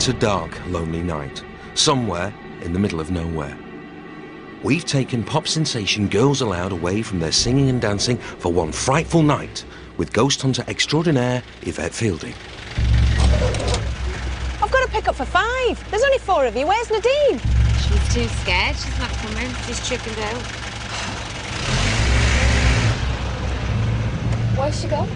It's a dark, lonely night, somewhere in the middle of nowhere. We've taken pop sensation Girls Aloud away from their singing and dancing for one frightful night with ghost hunter extraordinaire Yvette Fielding. I've got to pick up for 5. There's only 4 of you. Where's Nadine? She's too scared. She's not coming. She's chickened out. Where's she gone?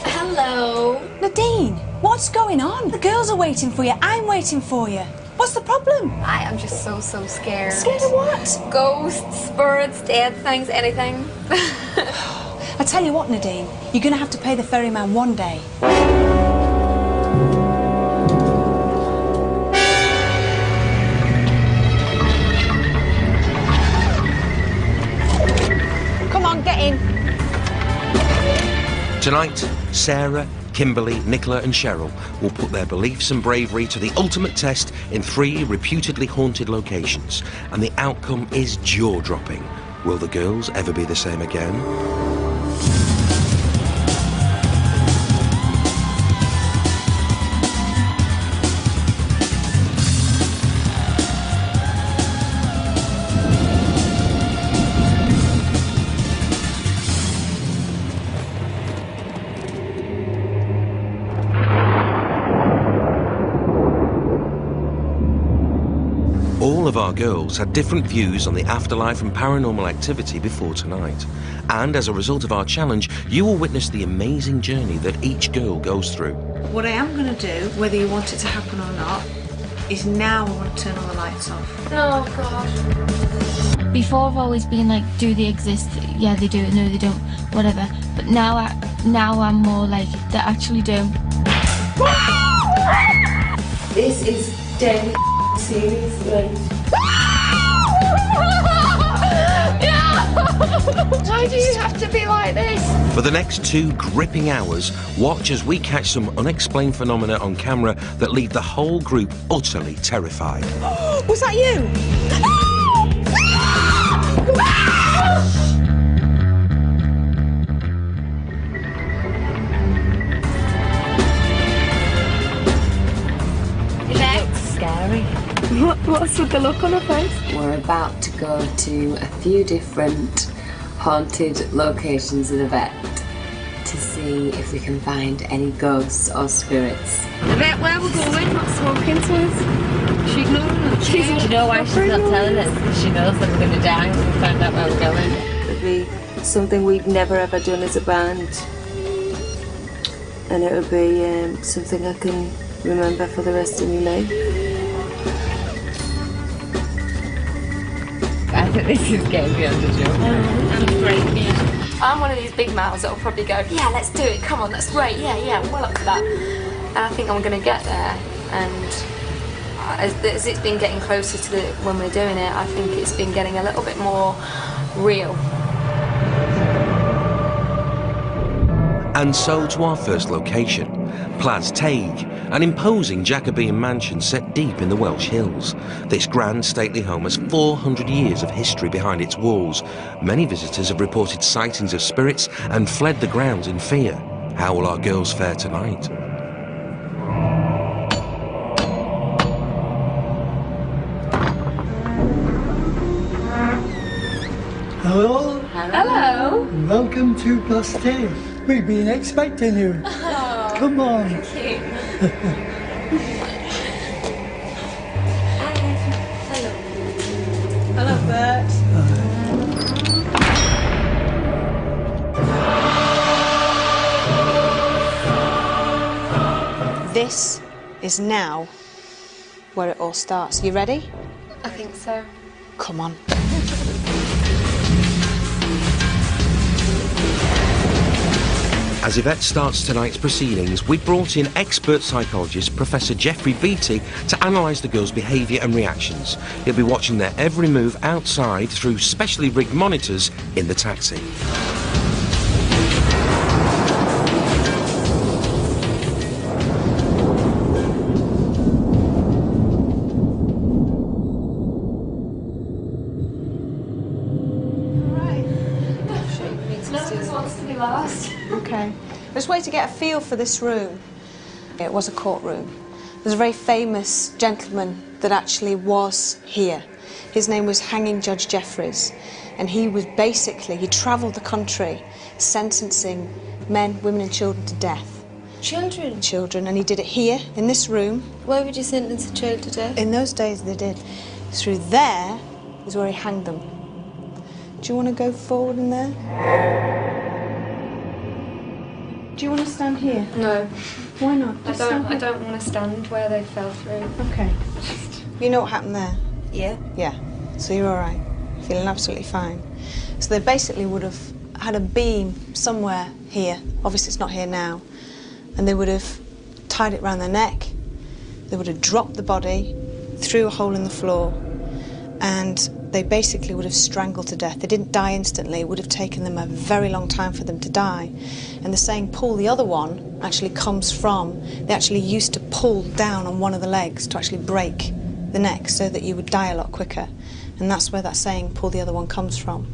Hello. Nadine, what's going on? The girls are waiting for you. I'm waiting for you. What's the problem? I am just so scared. Scared of what? Ghosts, spirits, dead things, anything. I tell you what, Nadine, you're going to have to pay the ferryman one day. Come on, get in. Tonight, Sarah, Kimberly, Nicola and Cheryl will put their beliefs and bravery to the ultimate test in 3 reputedly haunted locations. And the outcome is jaw-dropping. Will the girls ever be the same again? All of our girls had different views on the afterlife and paranormal activity before tonight. And as a result of our challenge, you will witness the amazing journey that each girl goes through. What I am going to do, whether you want it to happen or not, is now I want to turn all the lights off. Oh, God. Before I've always been like, do they exist? Yeah, they do. No, they don't. Whatever. But now I'm more like, they actually do. This is dead serious, like. Why do you have to be like this? For the next 2 gripping hours, watch as we catch some unexplained phenomena on camera that leave the whole group utterly terrified. Was that you? Scary. What's with the look on her face? We're about to go to a few different haunted locations in Yvette to see if we can find any ghosts or spirits. Yvette, where we're going? Not smoking to us. She ignoring us. Do you know why she's not telling us? Because she knows that we're going to die when we find out where we're going. It'll be something we've never ever done as a band, and it'll be something I can remember for the rest of my life. I think this is getting beyond a joke. I'm great, yeah. I'm one of these big mouths that'll probably go, yeah, let's do it, come on, that's great, yeah, I'm well up for that. And I think I'm going to get there, and as it's been getting closer to when we're doing it, I think it's been getting a little bit more real. And so to our first location, Plas Teig, an imposing Jacobean mansion set deep in the Welsh hills. This grand stately home has 400 years of history behind its walls. Many visitors have reported sightings of spirits and fled the grounds in fear. How will our girls fare tonight? Hello. Hello. Welcome to Plas Teig. We've been expecting you. Oh, come on. Thank you. Hello, Bert. This is now where it all starts. You ready? I think so. Come on. As Yvette starts tonight's proceedings, we brought in expert psychologist Professor Jeffrey Beattie to analyse the girls' behaviour and reactions. He'll be watching their every move outside through specially rigged monitors in the taxi. Just way to get a feel for this room. It was a courtroom. There's a very famous gentleman that actually was here. His name was Hanging Judge Jeffreys, and he was basically, he travelled the country sentencing men, women and children to death. Children? Children, and he did it here, in this room. Why would you sentence a child to death? In those days they did. Through there is where he hanged them. Do you want to go forward in there? Do you want to stand here? No. Why not? I don't want to stand where they fell through. Okay. You know what happened there? Yeah. Yeah. So you're all right. Feeling absolutely fine. So they basically would have had a beam somewhere here. Obviously it's not here now. And they would have tied it around their neck. They would have dropped the body through a hole in the floor, and they basically would have strangled to death. They didn't die instantly. It would have taken them a very long time for them to die. And the saying, pull the other one, actually comes from, they actually used to pull down on one of the legs to actually break the neck so that you would die a lot quicker. And that's where that saying, pull the other one, comes from.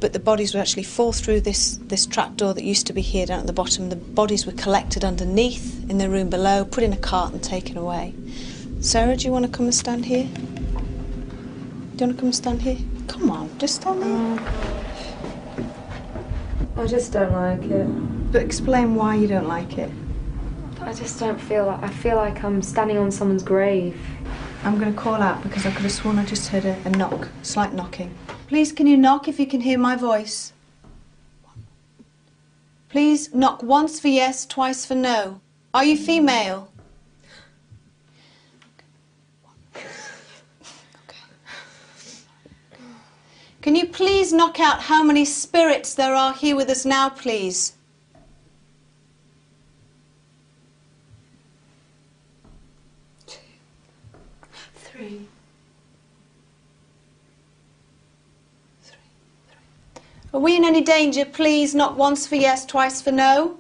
But the bodies would actually fall through this trapdoor that used to be here down at the bottom. The bodies were collected underneath in the room below, put in a cart and taken away. Sarah, do you want to come and stand here? Do you want to come and stand here? Come on, just stand here. I just don't like it. But explain why you don't like it. I just don't feel like... I feel like I'm standing on someone's grave. I'm going to call out because I could have sworn I just heard a knock, slight knocking. Please, can you knock if you can hear my voice? Please knock once for yes, twice for no. Are you female? Can you please knock out how many spirits there are here with us now, please? Three. Are we in any danger? Please knock once for yes, twice for no.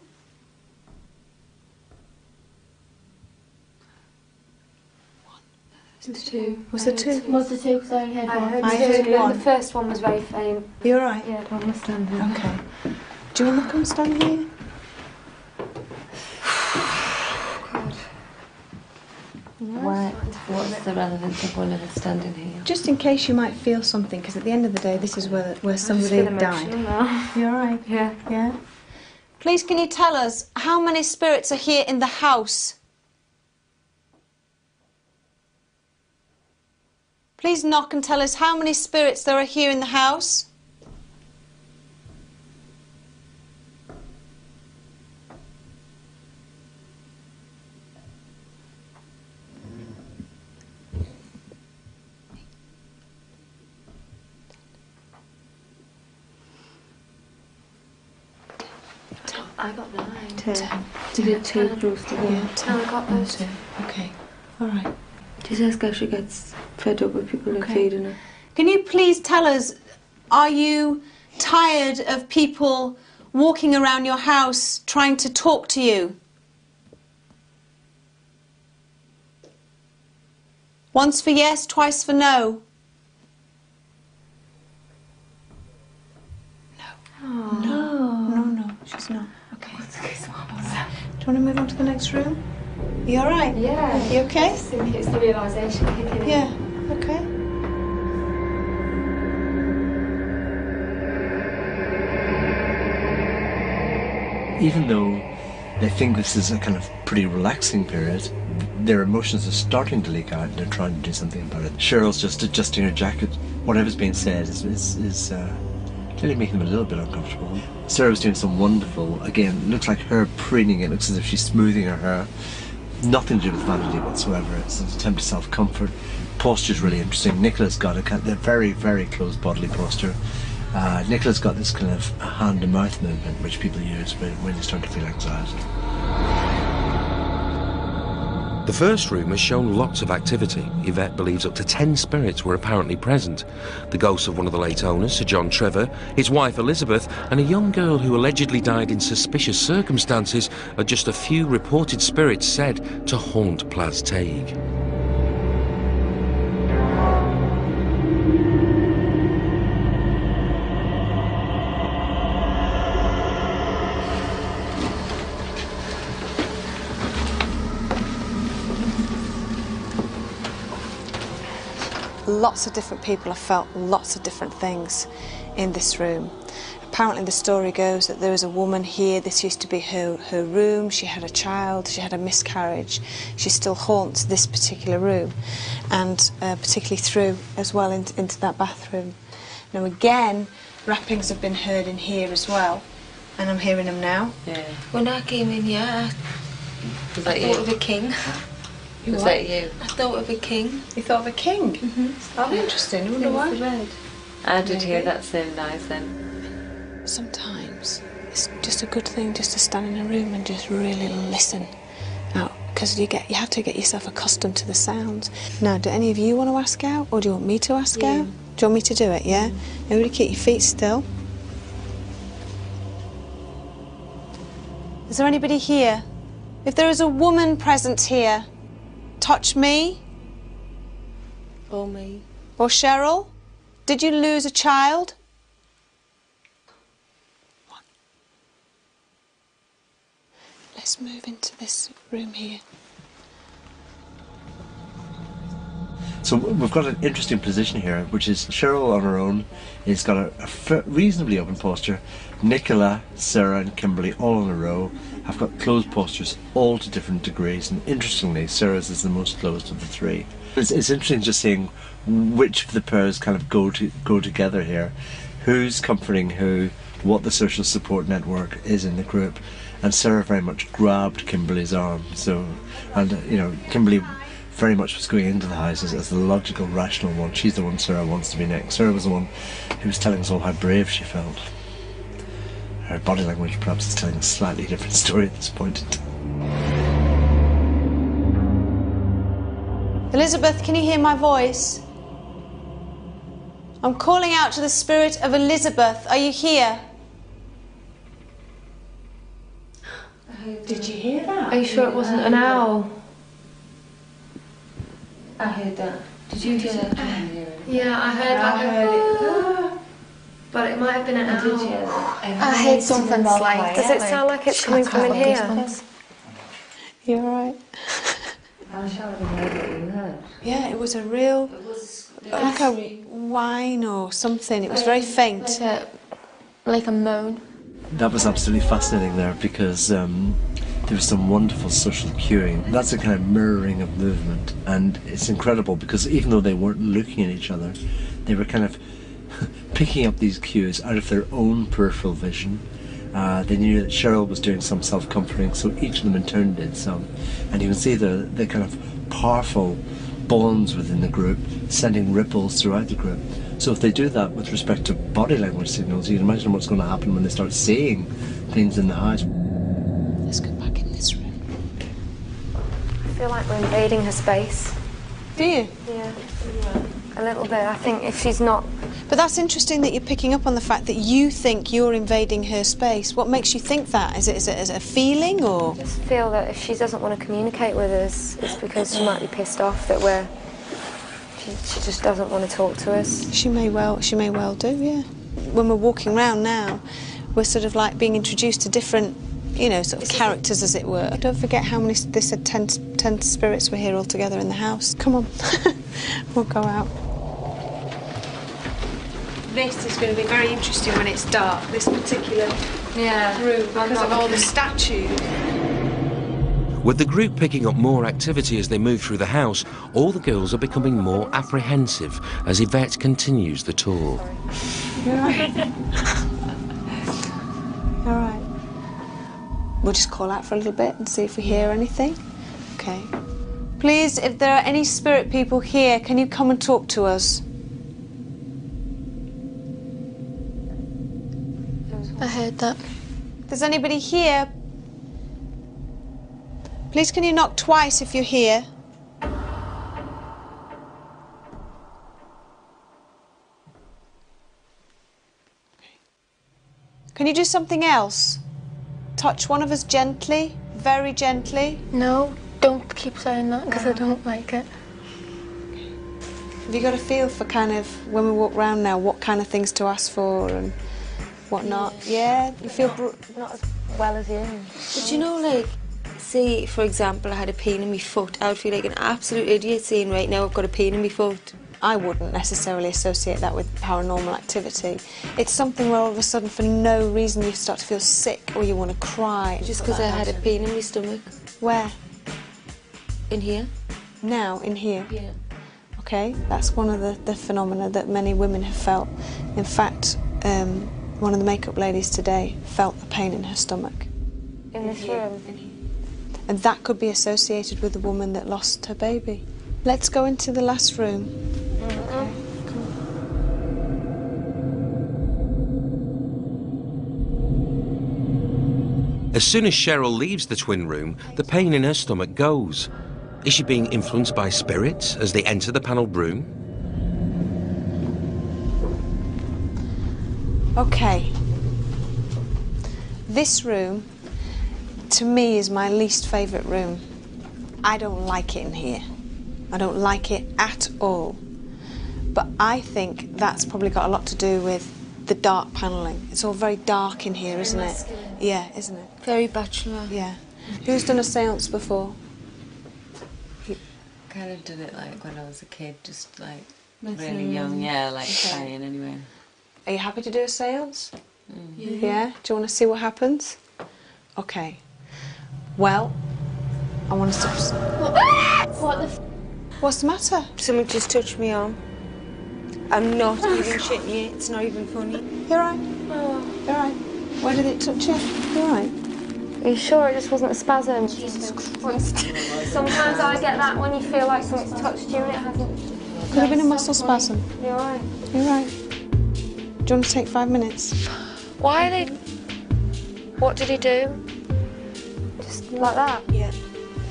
It's two. Was it two? What's the two? Because I heard one. I heard one. The first one was very faint. You all right? Yeah, I don't want to stand here. Okay. Do you want to come stand here? Why? What's the relevance of one of us standing here? Just in case you might feel something, because at the end of the day, this is where somebody feel died. emotional now. You all right? Yeah. Yeah? Please, can you tell us how many spirits are here in the house? Please knock and tell us how many spirits there are here in the house. I got 9. 10. You did 2 proofs to Yeah, 10. I got those 2. Okay. All right. She says because she gets fed up with people who feeding her. Can you please tell us, are you tired of people walking around your house trying to talk to you? Once for yes, twice for no. No, she's not. Okay. Do you want to move on to the next room? You all right? Yeah. You okay? I think it's the realisation kicking in. Yeah, okay. Even though they think this is a kind of pretty relaxing period, their emotions are starting to leak out and they're trying to do something about it. Cheryl's just adjusting her jacket. Whatever's being said is clearly making them a little bit uncomfortable. Sarah was doing some wonderful, again, looks like her preening it, looks as if she's smoothing her hair. Nothing to do with vanity whatsoever. It's an attempt to self-comfort. Posture's really interesting. Nicola's got a very, very close bodily posture. Nicola's got this kind of hand-to-mouth movement which people use when you start to feel anxiety. The first room has shown lots of activity. Yvette believes up to 10 spirits were apparently present. The ghosts of one of the late owners, Sir John Trevor, his wife Elizabeth, and a young girl who allegedly died in suspicious circumstances are just a few reported spirits said to haunt Plas Teig. lots of different people have felt lots of different things in this room. Apparently the story goes that there was a woman here, this used to be her room, she had a child, she had a miscarriage. She still haunts this particular room, and particularly through as well into that bathroom. Now again, rappings have been heard in here as well, and I'm hearing them now. Yeah. When I came in here, I thought of a king. Was that you? I thought of a king. You thought of a king? Oh, interesting. I wonder why. I did hear that same night then. Sometimes it's just a good thing just to stand in a room and just really listen out, because you have to get yourself accustomed to the sounds. Now, do any of you want to ask out, or do you want me to ask out? Do you want me to do it, yeah? Everybody keep your feet still. Is there anybody here? If there is a woman present here, touch me. Or me. Or Cheryl. Did you lose a child? Let's move into this room here. So we've got an interesting position here, which is Cheryl on her own has got a reasonably open posture. Nicola, Sarah and Kimberly all in a row have got closed postures, all to different degrees, and interestingly Sarah's is the most closed of the three. It's interesting just seeing which of the pairs kind of go together here, who's comforting who, what the social support network is in the group. And Sarah very much grabbed Kimberly's arm, so, and you know, Kimberly very much was going into the house as the logical, rational one. She's the one Sarah wants to be next. Sarah was the one who was telling us all how brave she felt. Her body language perhaps is telling a slightly different story at this point in time. Elizabeth, can you hear my voice? I'm calling out to the spirit of Elizabeth. Are you here? Did you hear that? Are you sure it wasn't an owl? I heard that. Did you hear that? Yeah, I heard it. But it might have been an owl. Did you hear that? I heard something slight. Does it sound like it's coming from in here? You alright? I'm sure I heard what you heard. Yeah, it was a real, like a whine or something. It was very faint. Like a moan. That was absolutely fascinating there, because there was some wonderful social cueing. That's a kind of mirroring of movement, and it's incredible because even though they weren't looking at each other, they were kind of picking up these cues out of their own peripheral vision. They knew that Cheryl was doing some self-comforting, so each of them in turn did some. And you can see the kind of powerful bonds within the group, sending ripples throughout the group. So if they do that with respect to body language signals, you can imagine what's going to happen when they start seeing things in the house. Let's go back in this room. I feel like we're invading her space. Do you? Yeah. A little bit. I think if she's not... But that's interesting that you're picking up on the fact that you think you're invading her space. What makes you think that? Is it a feeling, or...? I just feel that if she doesn't want to communicate with us, it's because she might be pissed off that we're... She just doesn't want to talk to us. She may well do, yeah. When we're walking around now, we're sort of like being introduced to different, you know, sort of characters, as it were. Don't forget how many, they said 10 spirits were here all together in the house. Come on, we'll go out. This is going to be very interesting when it's dark, this particular room, because of all the statues. With the group picking up more activity as they move through the house, all the girls are becoming more apprehensive as Yvette continues the tour. You're right. All right. We'll just call out for a little bit and see if we hear anything. Okay. Please, if there are any spirit people here, can you come and talk to us? I heard that. If there's anybody here, please can you knock twice if you're here? Can you do something else? Touch one of us gently, very gently. No, don't keep saying that because I don't like it. Have you got a feel for kind of, when we walk around now, what kind of things to ask for and what not? Yeah? You feel... Not as well as you. But you know, like, say, for example, I had a pain in my foot. I would feel like an absolute idiot saying, right now I've got a pain in my foot. I wouldn't necessarily associate that with paranormal activity. It's something where all of a sudden, for no reason, you start to feel sick or you want to cry. Just because I had a pain in my stomach. Where? In here. Now, in here? Yeah. Okay, that's one of the phenomena that many women have felt. In fact, one of the makeup ladies today felt the pain in her stomach. In this room? And that could be associated with the woman that lost her baby. Let's go into the last room. As soon as Cheryl leaves the twin room, the pain in her stomach goes. Is she being influenced by spirits as they enter the panelled room? Okay. This room, to me, is my least favourite room. I don't like it in here. I don't like it at all. But I think that's probably got a lot to do with the dark panelling. It's all very dark in here, isn't it? Yeah, isn't it? Very bachelor. Yeah. Who's done a séance before? Kind of did it like when I was a kid, just like really young, yeah, like trying anyway. Are you happy to do a séance? Yeah? Do you want to see what happens? Okay. Well, I want to... What the What's the matter? Someone just touched me arm. I'm not even shitting you, it's not even funny. You're right. You're right. Where did it touch you? You're right. Are you sure it just wasn't a spasm? Jesus Christ. Sometimes I get that when you feel like something's touched you and it hasn't. Could have been a muscle spasm. You're right. You're right. Do you want to take 5 minutes? Why are they... What did he do? Just like that? Yeah.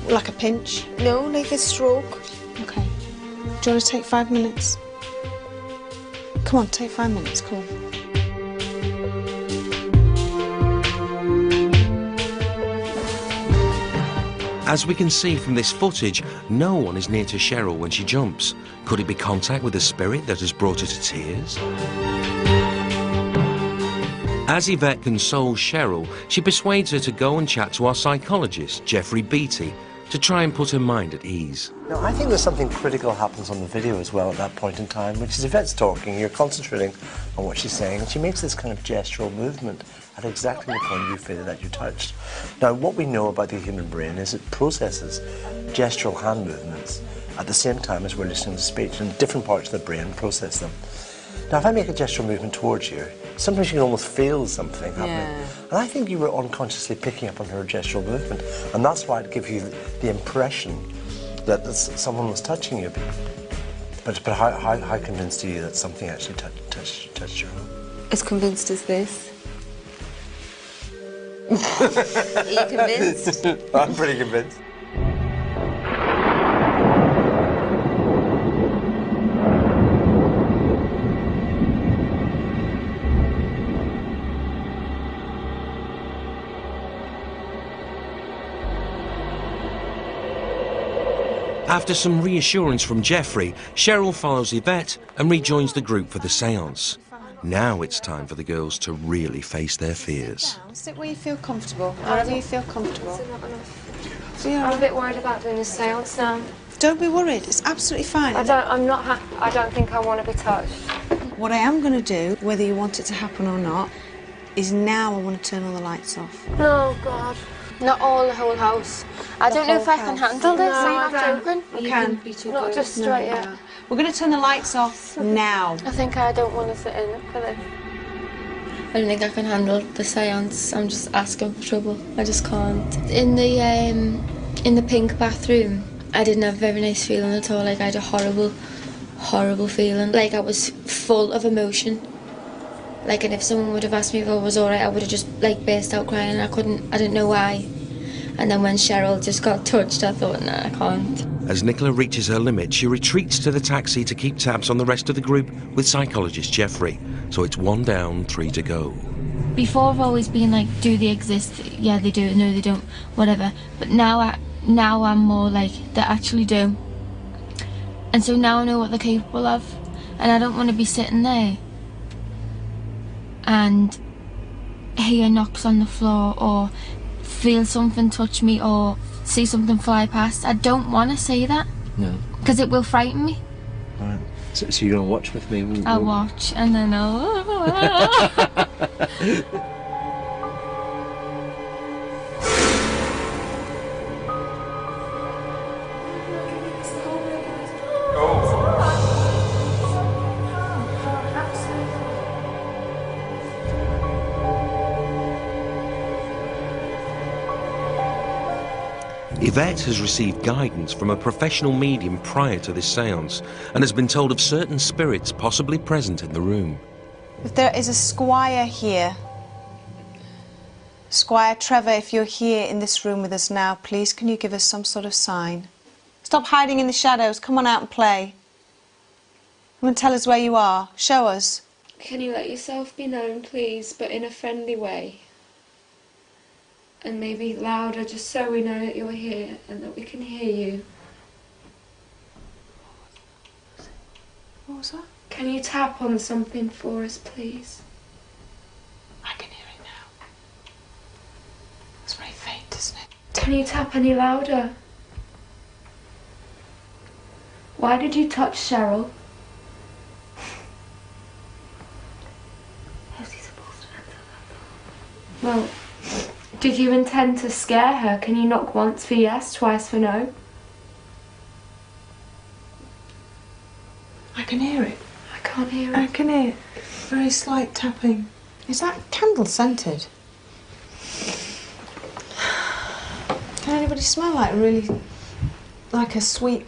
Like a pinch? No, like a stroke. Okay. Do you want to take 5 minutes? Come on, take 5 minutes, come on. As we can see from this footage, no one is near to Cheryl when she jumps. Could it be contact with the spirit that has brought her to tears? As Yvette consoles Cheryl, she persuades her to go and chat to our psychologist, Jeffrey Beattie, to try and put her mind at ease. Now, I think there's something critical happens on the video as well at that point in time, which is Yvette's talking, you're concentrating on what she's saying, and she makes this kind of gestural movement at exactly the point you feel that you touched. Now, what we know about the human brain is it processes gestural hand movements at the same time as we're listening to speech, and different parts of the brain process them. Now, if I make a gestural movement towards you, sometimes you can almost feel something happening. Yeah. And I think you were unconsciously picking up on her gestural movement, and that's why it gives you the impression that someone was touching you. But how convinced are you that something actually touched your arm? As convinced as this. Are you convinced? I'm pretty convinced. After some reassurance from Jeffrey, Cheryl follows Yvette and rejoins the group for the séance. Now it's time for the girls to really face their fears. Sit where you feel comfortable, wherever you feel comfortable. I'm a bit worried about doing this séance now. Don't be worried, it's absolutely fine. I don't think I want to be touched. What I am going to do, whether you want it to happen or not, is now I want to turn all the lights off. No, God. Not all the whole house. I don't know if I can handle this. I'm not joking. You can. Not just straight yet. We're going to turn the lights off now. I think I don't want to sit in for this. I don't think I can handle the séance. I'm just asking for trouble. I just can't. In the pink bathroom, I didn't have a very nice feeling at all. Like I had a horrible feeling. Like I was full of emotion. Like, and if someone would have asked me if I was alright, I would have just like burst out crying. I didn't know why. And then when Cheryl just got touched, I thought, nah, I can't. As Nicola reaches her limit, she retreats to the taxi to keep tabs on the rest of the group with psychologist Jeffrey. So it's 1 down, 3 to go. Before I've always been like, do they exist? Yeah, they do. No, they don't. Whatever. But now I'm more like, they actually do. And so now I know what they're capable of. And I don't want to be sitting there and hear knocks on the floor or feel something touch me or see something fly past. I don't want to say that. No. Because it will frighten me. Right. So you're going to watch with me? I'll watch and then I'll... Yvette has received guidance from a professional medium prior to this séance and has been told of certain spirits possibly present in the room. If there is a squire here, Squire Trevor, if you're here in this room with us now, please can you give us some sort of sign? Stop hiding in the shadows, come on out and play. Come and tell us where you are, show us. Can you let yourself be known, please, but in a friendly way? And maybe louder, just so we know that you're here and that we can hear you. What was that? Can you tap on something for us, please? I can hear it now. It's very faint, isn't it? Can you tap any louder? Why did you touch Cheryl? How's he supposed to answer that? Well, did you intend to scare her? Can you knock once for yes, twice for no? I can hear it. I can't hear it. I can hear it. Very slight tapping. Is that candle scented? Can anybody smell like a sweet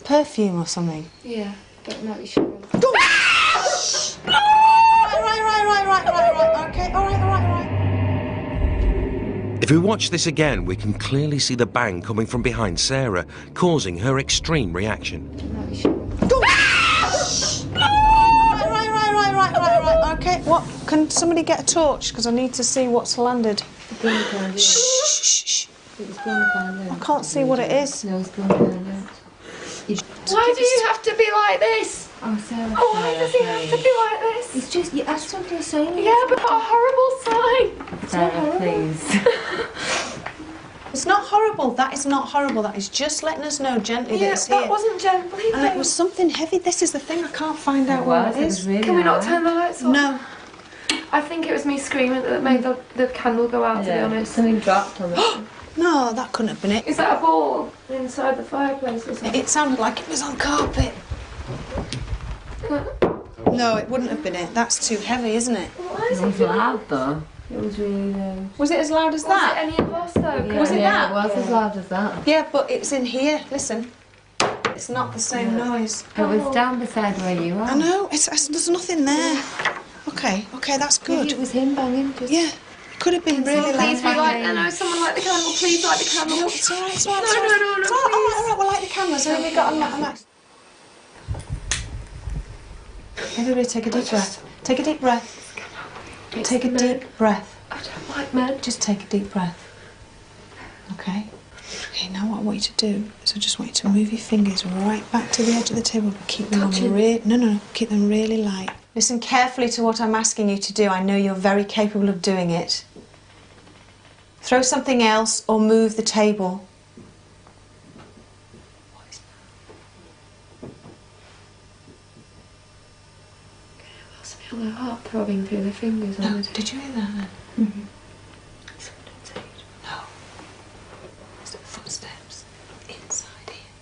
perfume or something? Yeah, but it might be Cheryl. Right. Okay, all right. If we watch this again, we can clearly see the bang coming from behind Sarah, causing her extreme reaction. Right. Okay, what? Can somebody get a torch? Because I need to see what's landed. Shh. I can't see what it is. Why do you have to be like this? Oh, Sarah. Why does he have to be like this? It's just, you asked something to say. Yeah, but a horrible sign. Sarah, please. It's not horrible. That is not horrible. That is just letting us know gently that it's here. That wasn't gently. And it was something heavy. This is the thing. I can't find out what it is. Really Can we not turn the lights on? No. I think it was me screaming that made the candle go out, to be honest. Something dropped on it. No, that couldn't have been it. Is that a ball inside the fireplace or something? It sounded like it was on carpet. No, it wouldn't have been it. That's too heavy, isn't it? It was loud though. It was really loud. Was it as loud as that? Was it any of us though? Yeah, Was it that? It was as loud as that. Yeah, but it's in here. Listen. It's not the same noise. It was down beside where you are. I know. There's nothing there. Okay, that's good. Maybe it was him banging. Yeah. Could have been really loud. Please be like, no, someone light the candle. Please light the candle. No, it's all right. No, All right, we'll light the candles. So we got a match. Everybody take a deep breath. Take a deep breath. Take a deep breath. I don't like men. Just take a deep breath. Okay? Okay, now what I want you to do is I just want you to move your fingers right back to the edge of the table, but keep them keep them really light. Listen carefully to what I'm asking you to do. I know you're very capable of doing it. Throw something else or move the table. I feel my heart throbbing through the fingers on it. Did you hear that then? Mm-hmm. Someone outside. No. It's the footsteps inside here.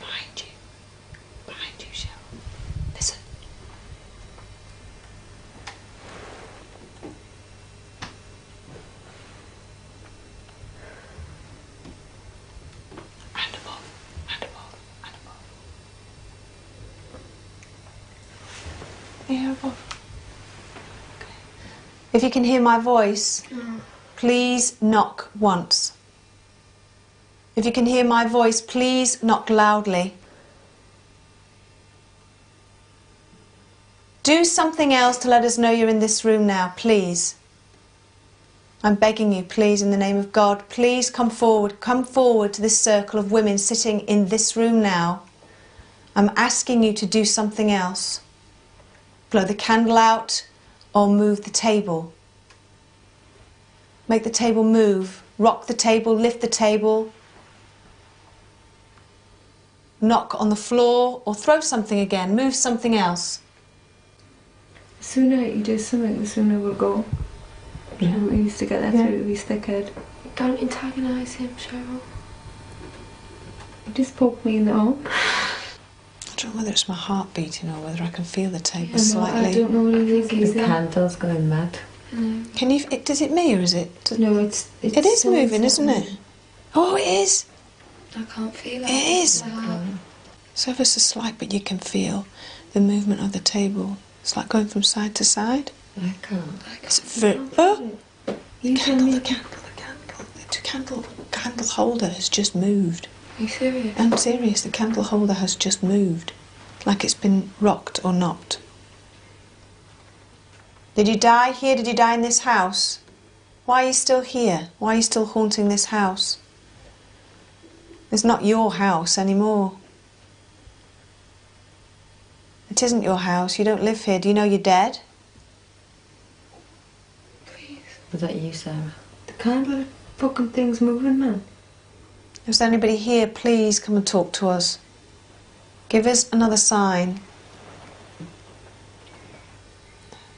Behind you. Behind you, Cheryl. Listen. And above. Here above. Okay. If you can hear my voice, please knock once. If you can hear my voice, please knock loudly. Do something else to let us know you're in this room now, please. I'm begging you, please, in the name of God, please come forward to this circle of women sitting in this room now. I'm asking you to do something else. Blow the candle out or move the table. Make the table move. Rock the table, lift the table. knock on the floor or throw something again, move something else. The sooner you do something, the sooner we'll go. Yeah. We used to get that through his thick head. Don't antagonise him, Cheryl. He just poked me in the arm. I don't know whether it's my heart beating or whether I can feel the table slightly. I don't know what it is either. The candle's going mad. Can you? Does it me or is it? No, it's it is moving, isn't it? Oh, it is. I can't feel it. It is. It's ever so slight, but you can feel the movement of the table. It's like going from side to side. I can't. The candle holder has just moved. Are you serious? I'm serious. The candle holder has just moved, like it's been rocked or knocked. Did you die here? Did you die in this house? Why are you still here? Why are you still haunting this house? It's not your house anymore. It isn't your house. You don't live here. Do you know you're dead? Please. Was that you, Sarah? The candle fucking thing's moving, man. If there's anybody here, please come and talk to us. Give us another sign.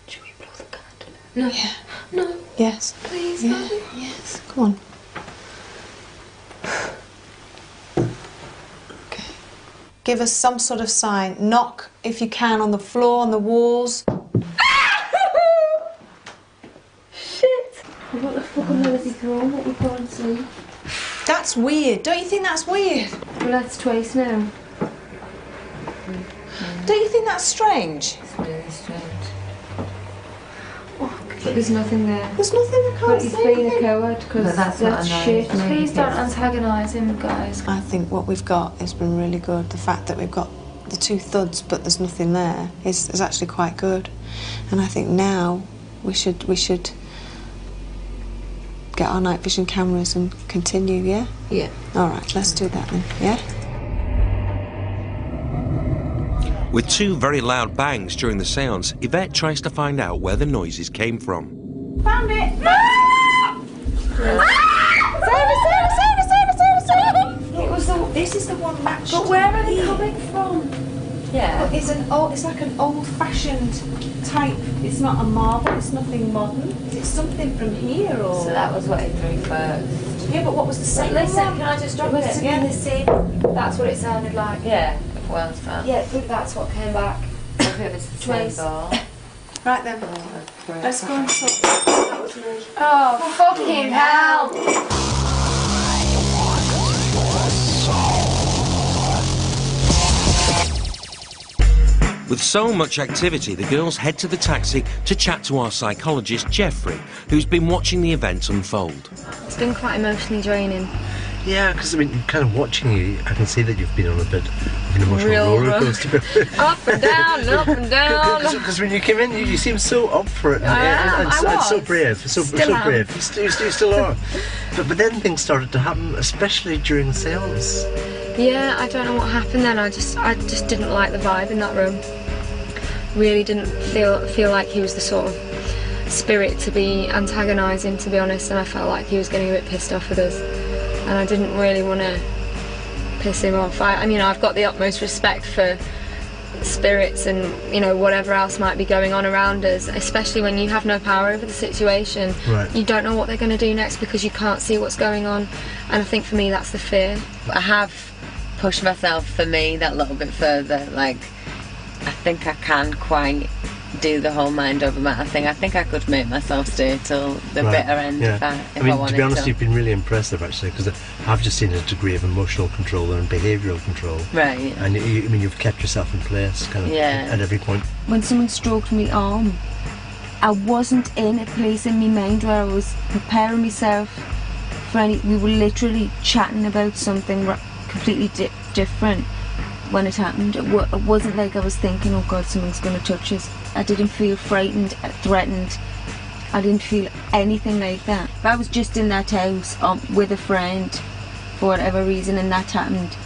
Should we blow the candle? No. Yeah. No. Yes. Please, yeah. no. Yes. Come on. Okay. Give us some sort of sign. Knock, if you can, on the floor, on the walls. Shit! What the fuck on earth is he throwing that we can't see? That's weird. Don't you think that's weird? Well, that's twice now. Don't you think that's strange? It's really strange. But there's nothing there. There's nothing I can't But he's see. being a coward because that's what that's annoys shit. me. Please don't antagonise him, guys. I think what we've got has been really good. The fact that we've got the two thuds but there's nothing there is actually quite good. And I think now we should get our night vision cameras and continue, yeah? Yeah. All right, let's do that then, yeah? With two very loud bangs during the seance, Yvette tries to find out where the noises came from. Found it! Save! This is the one matched. But where are they coming from? Yeah. It's like an old-fashioned type. It's not a marble. It's nothing modern. It's something from here, or. So that was what he threw first. Yeah, but what was the second Listen, one? can I just drop It it? was In the sea. That's what it sounded like. Yeah. Well done. Yeah, but that's what came back. If it was the same Twice. ball. Right then, let's go and sort this. That was me. Oh, fucking hell! With so much activity, the girls head to the taxi to chat to our psychologist, Jeffrey, who's been watching the event unfold. It's been quite emotionally draining. Yeah, because I mean, kind of watching you, I can see that you've been on a bit of an emotional roller coaster. Up and down, up and down. Because when you came in, you seemed so up for it and so brave, so brave. You still are. But then things started to happen, especially during the seance. Yeah, I don't know what happened then. I just didn't like the vibe in that room. Really didn't feel like he was the sort of spirit to be antagonising, to be honest, and I felt like he was getting a bit pissed off with us, and I didn't really want to piss him off. I mean, I've got the utmost respect for spirits and, you know, whatever else might be going on around us, especially when you have no power over the situation. Right. You don't know what they're going to do next because you can't see what's going on, and I think for me that's the fear. I have pushed myself, for me, that little bit further. Like, I think I can quite do the whole mind over matter thing. I think I could make myself stay till the bitter end if I wanted to be honest, to. you've been really impressive actually, because I've just seen a degree of emotional control and behavioural control. Right. And you've kept yourself in place kind of at every point. When someone stroked my arm, I wasn't in a place in my mind where I was preparing myself for any. We were literally chatting about something completely different when it happened. It wasn't like I was thinking, oh God, something's going to touch us. I didn't feel frightened, threatened. I didn't feel anything like that. If I was just in that house with a friend for whatever reason and that happened,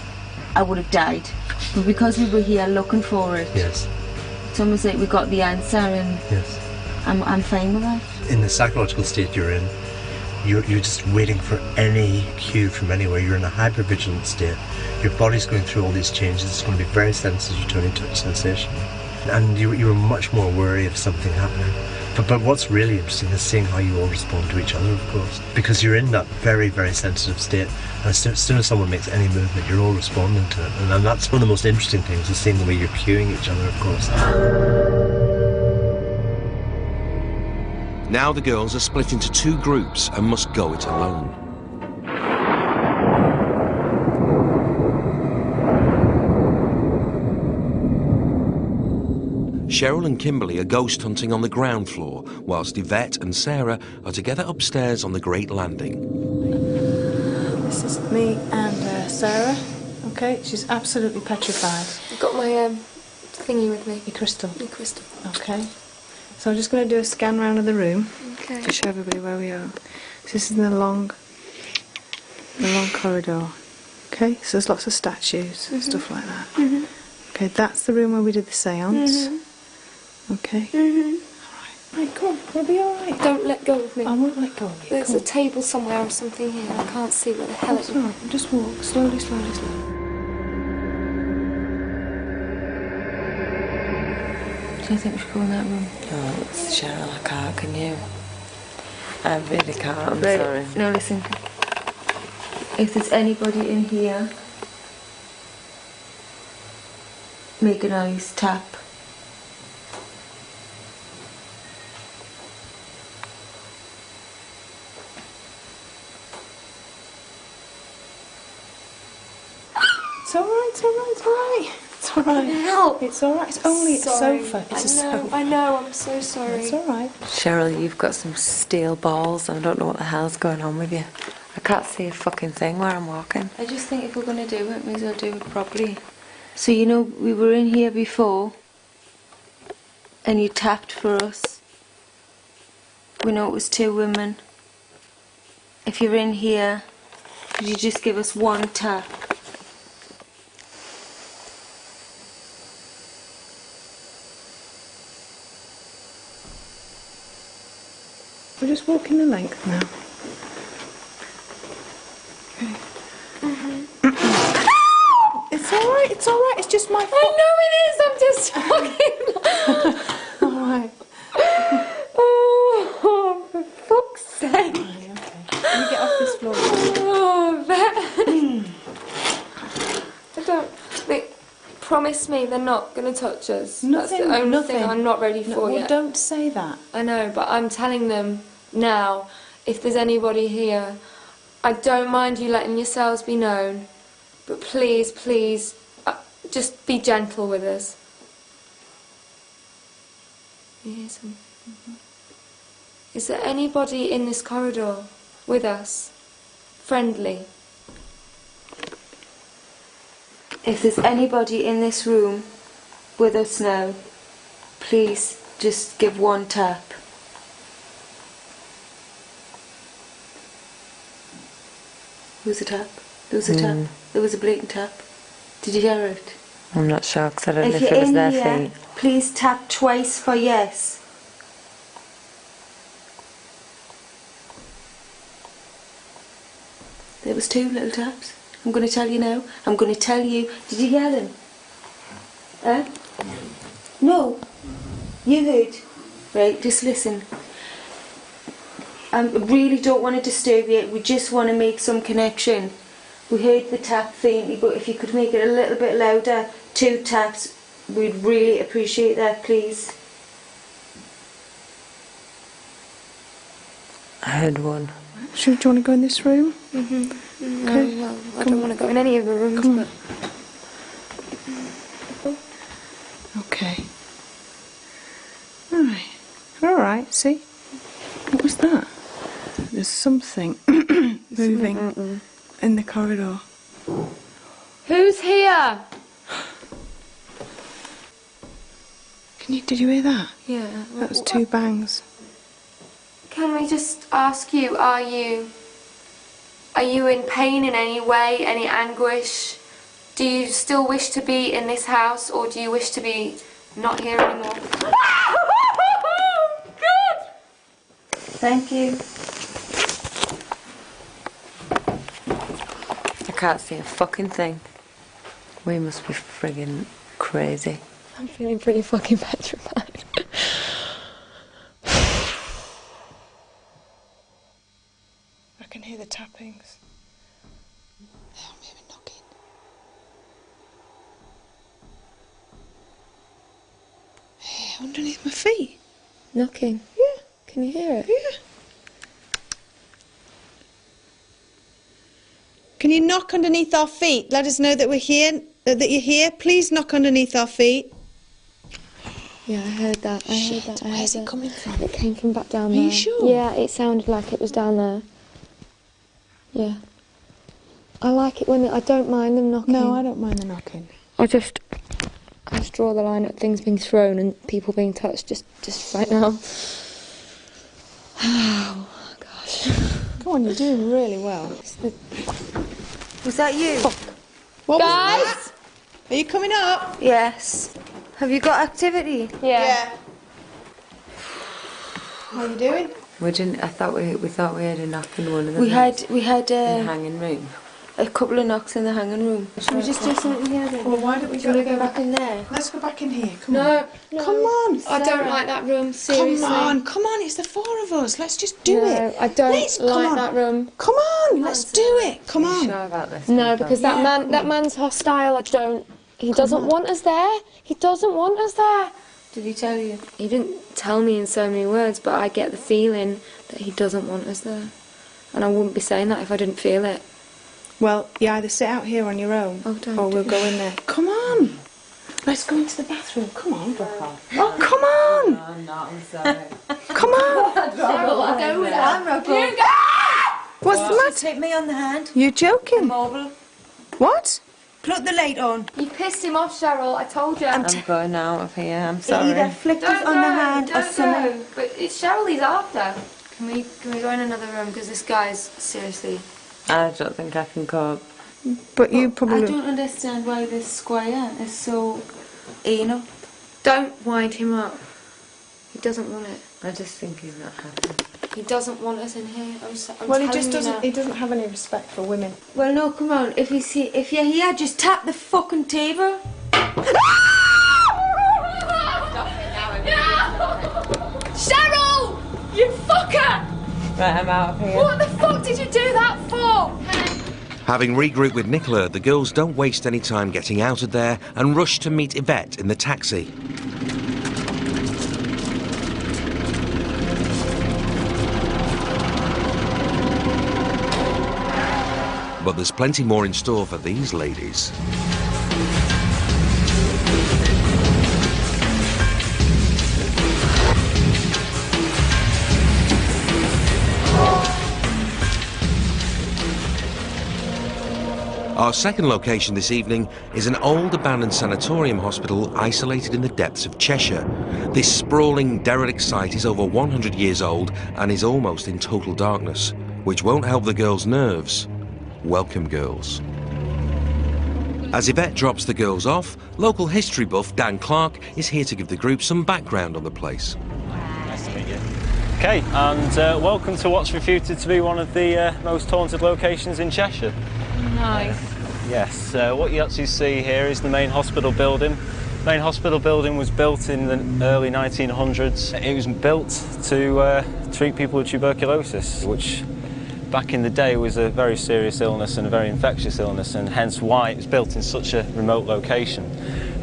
I would have died. But because we were here looking for it, yes, it's almost like we got the answer, and yes, I'm fine with that. In the psychological state you're in, You're just waiting for any cue from anywhere. You're in a hyper-vigilant state. Your body's going through all these changes. It's going to be very sensitive to any touch sensation. And you were much more wary of something happening. But what's really interesting is seeing how you all respond to each other, of course. Because you're in that very, very sensitive state. And as soon as someone makes any movement, you're all responding to it. And that's one of the most interesting things, is seeing the way you're cueing each other, of course. Now the girls are split into 2 groups and must go it alone. Cheryl and Kimberly are ghost hunting on the ground floor, whilst Yvette and Sarah are together upstairs on the Great Landing. This is me and Sarah. Okay, she's absolutely petrified. I've got my thingy with me. Your crystal. Your crystal. Okay. So I'm just going to do a scan round of the room. Okay. To show everybody where we are. So this is the long corridor. Okay, so there's lots of statues and stuff like that. Okay, that's the room where we did the séance. Okay. Alright, come on, we'll be alright. Don't let go of me. I won't let go of you. There's a table somewhere or something here. I can't see where the hell it is. Alright, just walk slowly, slowly, slowly. Do you think we should go in that room? Oh, it's Cheryl, I can't, can you? I really can't, I'm Right. sorry. No, listen. If there's anybody in here, make a noise, tap. It's alright, it's alright, it's alright. It's alright. Help! It's alright, it's only a Sorry. sofa. It's a sofa. I know, I'm so sorry. It's alright. Cheryl, you've got some steel balls. I don't know what the hell's going on with you. I can't see a fucking thing where I'm walking. I just think if we're going to do it, may as well do it properly. So, you know, we were in here before, and you tapped for us. We know it was 2 women. If you're in here, could you just give us 1 tap? We're just walking the length now. Okay. It's alright, it's alright, it's just my fault. I know it is, I'm just talking. Alright. Oh, for fuck's sake. Okay. Let me get off this floor. Oh, that. I don't. They promise me they're not going to touch us. That's the only thing I'm not ready for yet. Don't say that. I know, but I'm telling them now, if there's anybody here, I don't mind you letting yourselves be known, but please, please, just be gentle with us. You hear some? Is there anybody in this corridor with us? Friendly? If there's anybody in this room with us now, please just give 1 tap. There was a tap. There was a tap. There was a blatant tap. Did you hear it? I'm not sure, because I don't know If if you're it was in their here, feet. please tap twice for yes. There was 2 little taps. I'm going to tell you now. I'm going to tell you. Did you hear them? Huh? No. You heard. Right, just listen. I really don't want to disturb you. We just want to make some connection. We heard the tap faintly, but if you could make it a little bit louder, 2 taps, we'd really appreciate that, please. I heard 1. Do you want to go in this room? Okay. Okay. Well, I don't want to go in any of the rooms, but... Okay. Alright. Alright, see? What was that? There's something moving in the corridor. Who's here? Did you hear that? Yeah. That was 2 bangs. Can we just ask you, are you in pain in any way, any anguish? Do you still wish to be in this house, or do you wish to be not here anymore? Thank you. can't see a fucking thing. We must be friggin' crazy. I'm feeling pretty fucking petrified. I can hear the tappings. I'm hearing knocking. Hey, underneath my feet. Knocking? Yeah. Can you hear it? Yeah. Can you knock underneath our feet? Let us know that we're here, that you're here. Please knock underneath our feet. Yeah, I heard that. Where's it coming from? It came from back down there. Are you sure? Yeah, it sounded like it was down there. Yeah. I like it when I don't mind them knocking. No, I don't mind the knocking. I just draw the line at things being thrown and people being touched just right now. Oh gosh. Come on, you're doing really well. Was that you? Fuck. What Guys! was that? Are you coming up? Yes. Have you got activity? Yeah. How are you doing? We didn't. I thought we thought we heard a knock in one of the We had in the hanging room. a couple of knocks in the hanging room. Should we just do something here then? Well, why don't we go back in there? Let's go back in here. Come No, on. no. Come on. I don't like that room, seriously. Come on, it's the four of us. Let's just do it. I don't Come like on. that room. Come on, let's do it. Come Are you on. sure about this? No, because that man's hostile. He doesn't want us there. He doesn't want us there. Did he tell you? He didn't tell me in so many words, but I get the feeling that he doesn't want us there. And I wouldn't be saying that if I didn't feel it. Well, you either sit out here on your own, or we'll go in there. Come on. Let's go into the bathroom. Come on. Oh, come on. No, I'm not. I'm sorry. Come on. I'll go with that. I'm not going. What's the matter? Take me on the hand. You're joking. Mobile. What? Plug the light on. You pissed him off, Cheryl. I told you. I'm going out of here. I'm sorry. Either flick us on the hand or something. But it's Cheryl he's after. Can we go in another room? Because this guy's seriously... I don't think I can cope. But you probably... I don't understand why this squire is so anal. Don't wind him up. He doesn't want it. I just think he's not happy. He doesn't want us in here. Well, he just doesn't. He doesn't have any respect for women. Well, no, come on. If you're here, just tap the fucking table. Cheryl! You fucker! Right, I'm out of here. What the fuck did you do that for? Having regrouped with Nicola, the girls don't waste any time getting out of there and rush to meet Yvette in the taxi. But there's plenty more in store for these ladies. Our second location this evening is an old abandoned sanatorium hospital isolated in the depths of Cheshire. This sprawling, derelict site is over 100 years old and is almost in total darkness, which won't help the girls' nerves. Welcome, girls. As Yvette drops the girls off, local history buff Dan Clark is here to give the group some background on the place. Nice to meet you. Okay, and welcome to what's reputed to be one of the most haunted locations in Cheshire. Nice. Yes, what you actually see here is the main hospital building. The main hospital building was built in the early 1900s. It was built to treat people with tuberculosis, which back in the day was a very serious illness and a very infectious illness, and hence why it was built in such a remote location.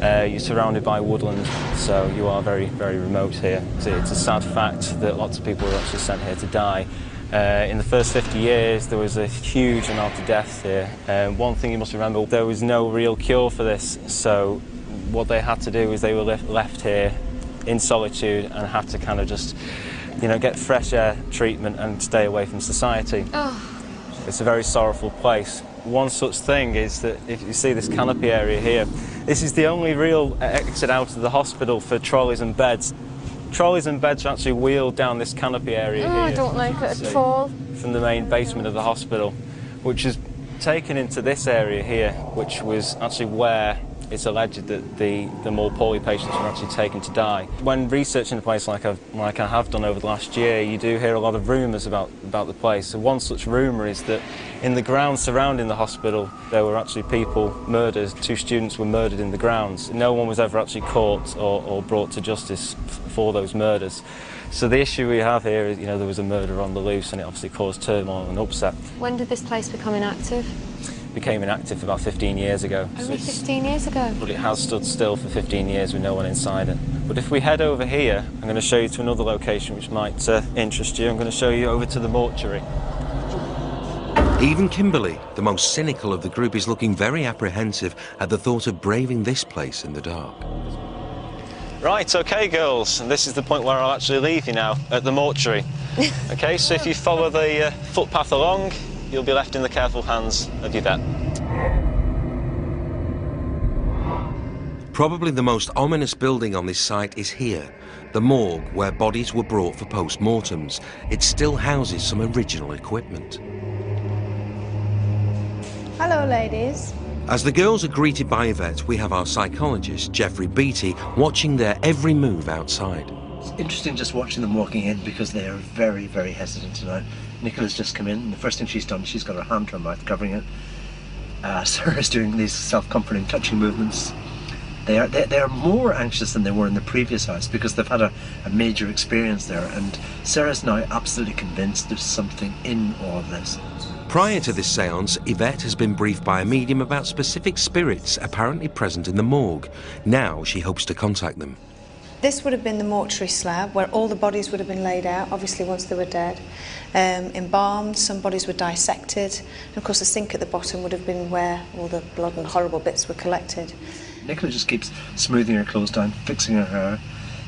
You're surrounded by woodland, so you are very, very remote here. It's a sad fact that lots of people were actually sent here to die. In the first 50 years, there was a huge amount of deaths here. One thing you must remember, there was no real cure for this, so what they had to do is they were left here in solitude and had to kind of just, you know, get fresh air treatment and stay away from society. Oh. It's a very sorrowful place. One such thing is that if you see this canopy area here, this is the only real exit out of the hospital for trolleys and beds. Trolleys and beds are actually wheeled down this canopy area here. I don't like it at all. From the main basement of the hospital, which is taken into this area here, which was actually where it's alleged that the more poorly patients were actually taken to die. When researching the place like I have done over the last year, you do hear a lot of rumours about about the place. So one such rumour is that in the grounds surrounding the hospital there were actually people murdered. 2 students were murdered in the grounds. No one was ever actually caught or brought to justice for those murders. So the issue we have here is, there was a murder on the loose, and it obviously caused turmoil and upset. When did this place become inactive? Became inactive about 15 years ago. Only 15 years ago? But it has stood still for 15 years with no one inside it. But if we head over here, I'm going to show you to another location which might interest you. I'm going to show you over to the mortuary. Even Kimberly, the most cynical of the group, is looking very apprehensive at the thought of braving this place in the dark. Right, OK, girls, and this is the point where I'll actually leave you now, at the mortuary. OK, so if you follow the footpath along, you'll be left in the careful hands of Yvette. Probably the most ominous building on this site is here, the morgue, where bodies were brought for post-mortems. It still houses some original equipment. Hello, ladies. As the girls are greeted by Yvette, we have our psychologist, Jeffrey Beattie, watching their every move outside. It's interesting just watching them walking in because they are very, very hesitant tonight. Nicola's just come in, and the first thing she's done, she's got her hand to her mouth covering it. Sarah's doing these self-comforting, touching movements. They are more anxious than they were in the previous house because they've had a major experience there, and Sarah's now absolutely convinced there's something in all of this. Prior to this séance, Yvette has been briefed by a medium about specific spirits apparently present in the morgue. Now she hopes to contact them. This would have been the mortuary slab where all the bodies would have been laid out, obviously once they were dead, embalmed. Some bodies were dissected, and of course the sink at the bottom would have been where all the blood and horrible bits were collected. Nicola just keeps smoothing her clothes down, fixing her hair.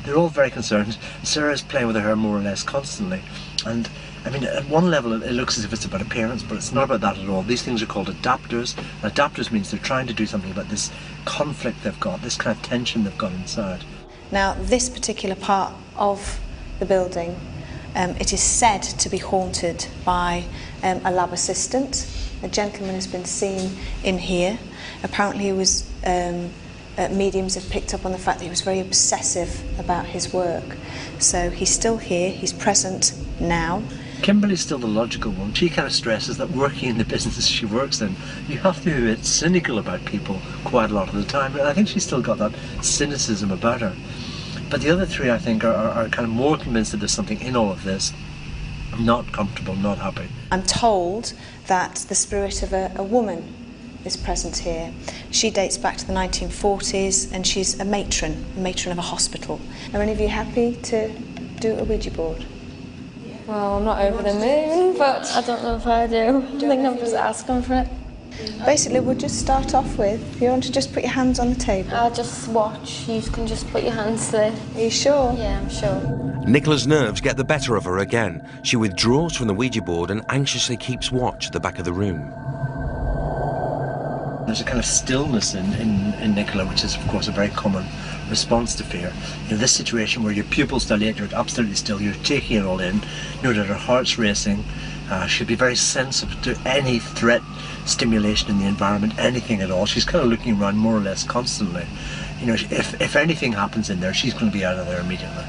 They're all very concerned. Sarah's playing with her hair more or less constantly, and I mean, at one level it looks as if it's about appearance, but it's not about that at all. These things are called adapters. Adapters means they're trying to do something about this conflict they've got, this kind of tension they've got inside. Now, this particular part of the building, it is said to be haunted by a lab assistant. A gentleman has been seen in here. Apparently he was, mediums have picked up on the fact that he was very obsessive about his work. So he's still here, he's present now. Kimberly's still the logical one. She kind of stresses that working in the business she works in, you have to be a bit cynical about people quite a lot of the time. But I think she's still got that cynicism about her. But the other three, I think, are kind of more convinced that there's something in all of this. Not comfortable, not happy. I'm told that the spirit of a woman is present here. She dates back to the 1940s, and she's a matron of a hospital. Are any of you happy to do a Ouija board? Well, I'm not over the moon, but I don't know if I do. I think I'm just asking for it. Basically, we'll just start off with, if you want to just put your hands on the table. I'll just watch. You can just put your hands there. Are you sure? Yeah, I'm sure. Nicola's nerves get the better of her again. She withdraws from the Ouija board and anxiously keeps watch at the back of the room. There's a kind of stillness in Nicola, which is, of course, a very common response to fear. This situation where your pupils dilate, you're absolutely still, you're taking it all in, that her heart's racing. She'll be very sensitive to any threat, stimulation in the environment, anything at all. She's kind of looking around more or less constantly. If anything happens in there, she's going to be out of there immediately.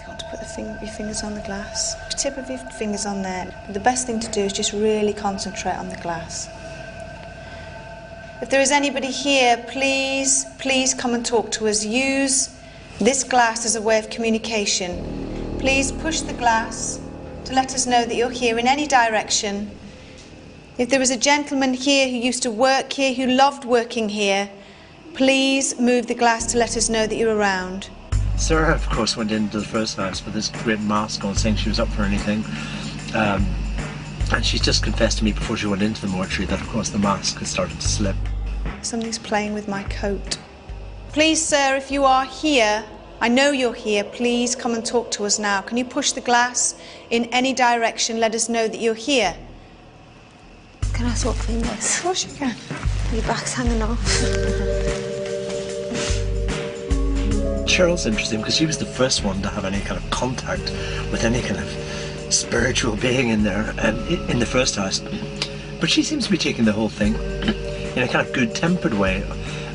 You want to put your fingers on the glass. The tip of your fingers on there. The best thing to do is just really concentrate on the glass. If there is anybody here, please come and talk to us. Use this glass as a way of communication. Please push the glass to let us know that you're here in any direction. If there is a gentleman here who used to work here, who loved working here, please move the glass to let us know that you're around. Sarah, of course, went into the first house with this great mask on, saying she was up for anything. And she's just confessed to me before she went into the mortuary that, of course, the mask had started to slip. Something's playing with my coat. Please, sir, if you are here, I know you're here, please come and talk to us now. Can you push the glass in any direction, let us know that you're here? Can I swap fingers? Of course you can. Your back's hanging off. Cheryl's interesting because she was the first one to have any kind of contact with any kind of spiritual being in there, in the first house. But she seems to be taking the whole thing in a kind of good-tempered way,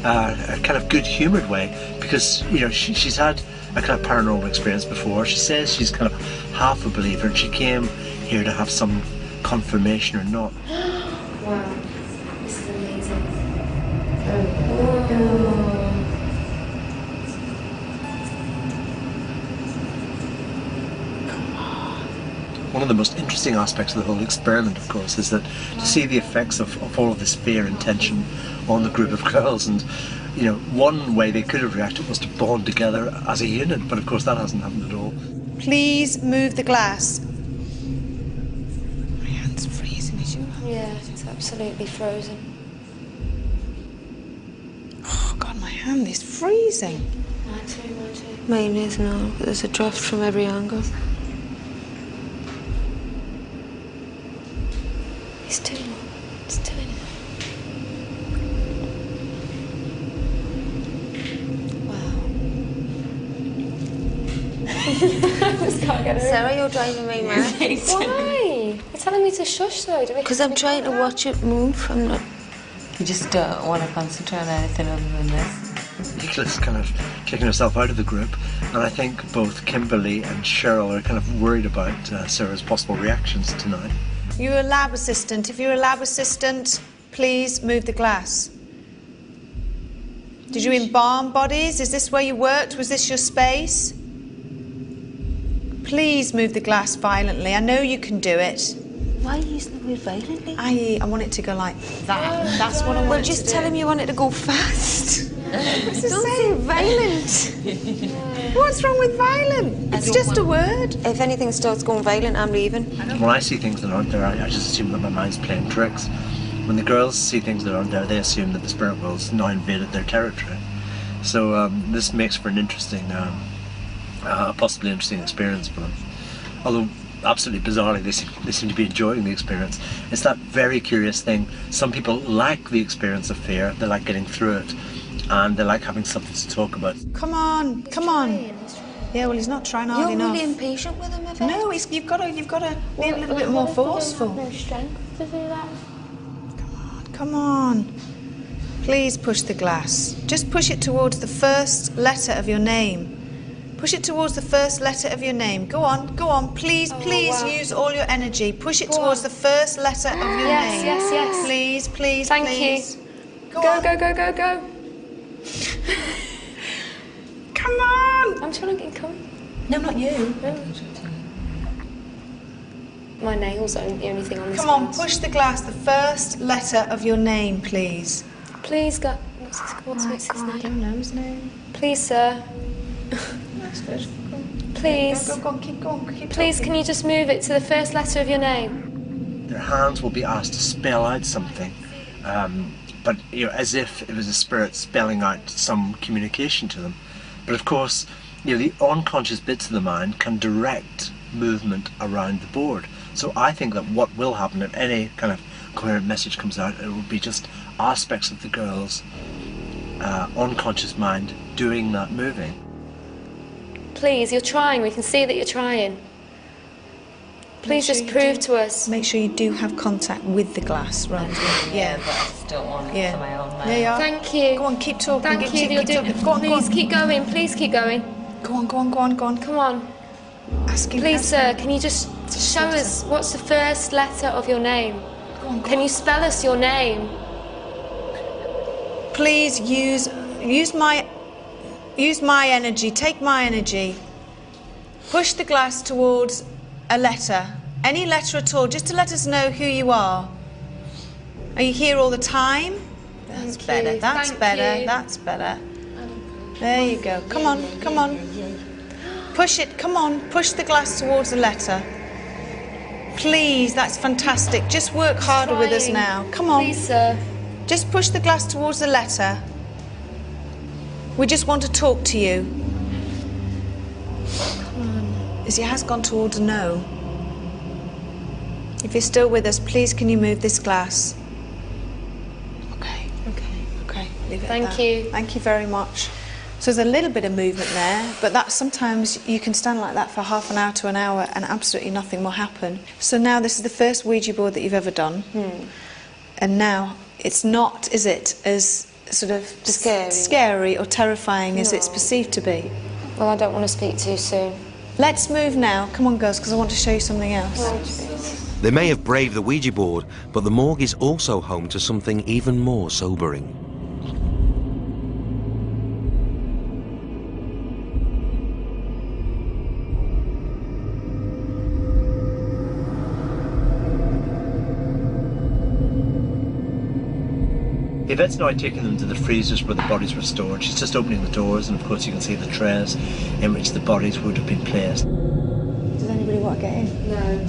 a kind of good-humoured way, because she's had a kind of paranormal experience before. She says she's kind of half a believer, and she came here to have some confirmation or not. Wow, this is amazing. One of the most interesting aspects of the whole experiment, of course, is that to see the effects of all of this fear and tension on the group of girls. And, you know, one way they could have reacted was to bond together as a unit, but of course that hasn't happened at all. Please move the glass. My hand's freezing, is your hand? Yeah, it's absolutely frozen. Oh, God, my hand is freezing. Mine too. Mine is now, but there's a draft from every angle. It's doing it. It's doing it. Sarah, you're driving me mad. Why? You're telling me to shush though. Because I'm trying to watch it move. I'm not. You just don't want to concentrate on anything other than this. Nicole's kind of taking herself out of the group, and I think both Kimberly and Cheryl are kind of worried about Sarah's possible reactions tonight. You're a lab assistant. If you're a lab assistant, please move the glass. Did you embalm bodies? Is this where you worked? Was this your space? Please move the glass violently. I know you can do it. Why are you using the word violently? I want it to go like that. That's what I want Well, it just to tell do. him you want it to go fast. What's it say? Violent. What's wrong with violent? It's just a word. If anything starts going violent, I'm leaving. When I see things that aren't there, I just assume that my mind's playing tricks. When the girls see things that aren't there, they assume that the spirit world's now invaded their territory. So this makes for an interesting, possibly interesting experience for them. Although, absolutely bizarrely, they seem to be enjoying the experience. It's that very curious thing. Some people like the experience of fear, they like getting through it, and they like having something to talk about. Come on, come on. Yeah, well, he's not trying hard You're enough. really impatient with him, Yvette. No, you've got to be a little bit more forceful. No strength to do that. Come on. Please push the glass. Just push it towards the first letter of your name. Push it towards the first letter of your name. Go on, go on. Please, please use all your energy. Push it towards the first letter of your name. Yes, yes. Please, please, Thank please. you. Go, Go. Come on. I'm trying to get coming. No, not you. My nails are the only thing on this Come on, glass. push the glass. The first letter of your name, please. Please, God. What's his called? What's his name? I don't know his name. Please, sir. That's good. Please. Go on, keep going. Keep Please, talking. can you just move it to the first letter of your name? Their hands will be asked to spell out something, but you know, as if it was a spirit spelling out some communication to them. But of course, you know, the unconscious bits of the mind can direct movement around the board. So I think that what will happen if any kind of coherent message comes out, it will be just aspects of the girl's unconscious mind doing that moving. Please, you're trying. We can see that you're trying. Please just prove to us. Make sure you do have contact with the glass, right? Yeah. But I just don't want it for my own mind. There you are. Thank you. Go on, keep talking. Thank you. Keep You're doing. talking. Go on, Please go on. keep going. Please keep going. Go on. Come on. Ask him. Please, ask sir, him. can you just show us what's the first letter of your name? Can you spell us your name? Please use my energy. Take my energy. Push the glass towards a letter. Any letter at all, just to let us know who you are. Are you here all the time? That's better. That's better. That's better. There you go. Come on. Push it. Come on. Push the glass towards the letter. Please, that's fantastic. Just work harder with us now. Come on. Please, sir. Just push the glass towards the letter. We just want to talk to you. Come on. As he has gone towards no. If you're still with us, please can you move this glass? Okay. Leave it at that. Thank you. Thank you very much. So there's a little bit of movement there, but that sometimes you can stand like that for half an hour to an hour and absolutely nothing will happen. So now this is the first Ouija board that you've ever done. And now it's not, is it, as sort of scary or terrifying as it's perceived to be? Well, I don't want to speak too soon. Let's move now. Come on, girls, because I want to show you something else. They may have braved the Ouija board, but the morgue is also home to something even more sobering. Yvette's now taking them to the freezers where the bodies were stored. She's just opening the doors, and of course you can see the trays in which the bodies would have been placed. Does anybody want to get in? No.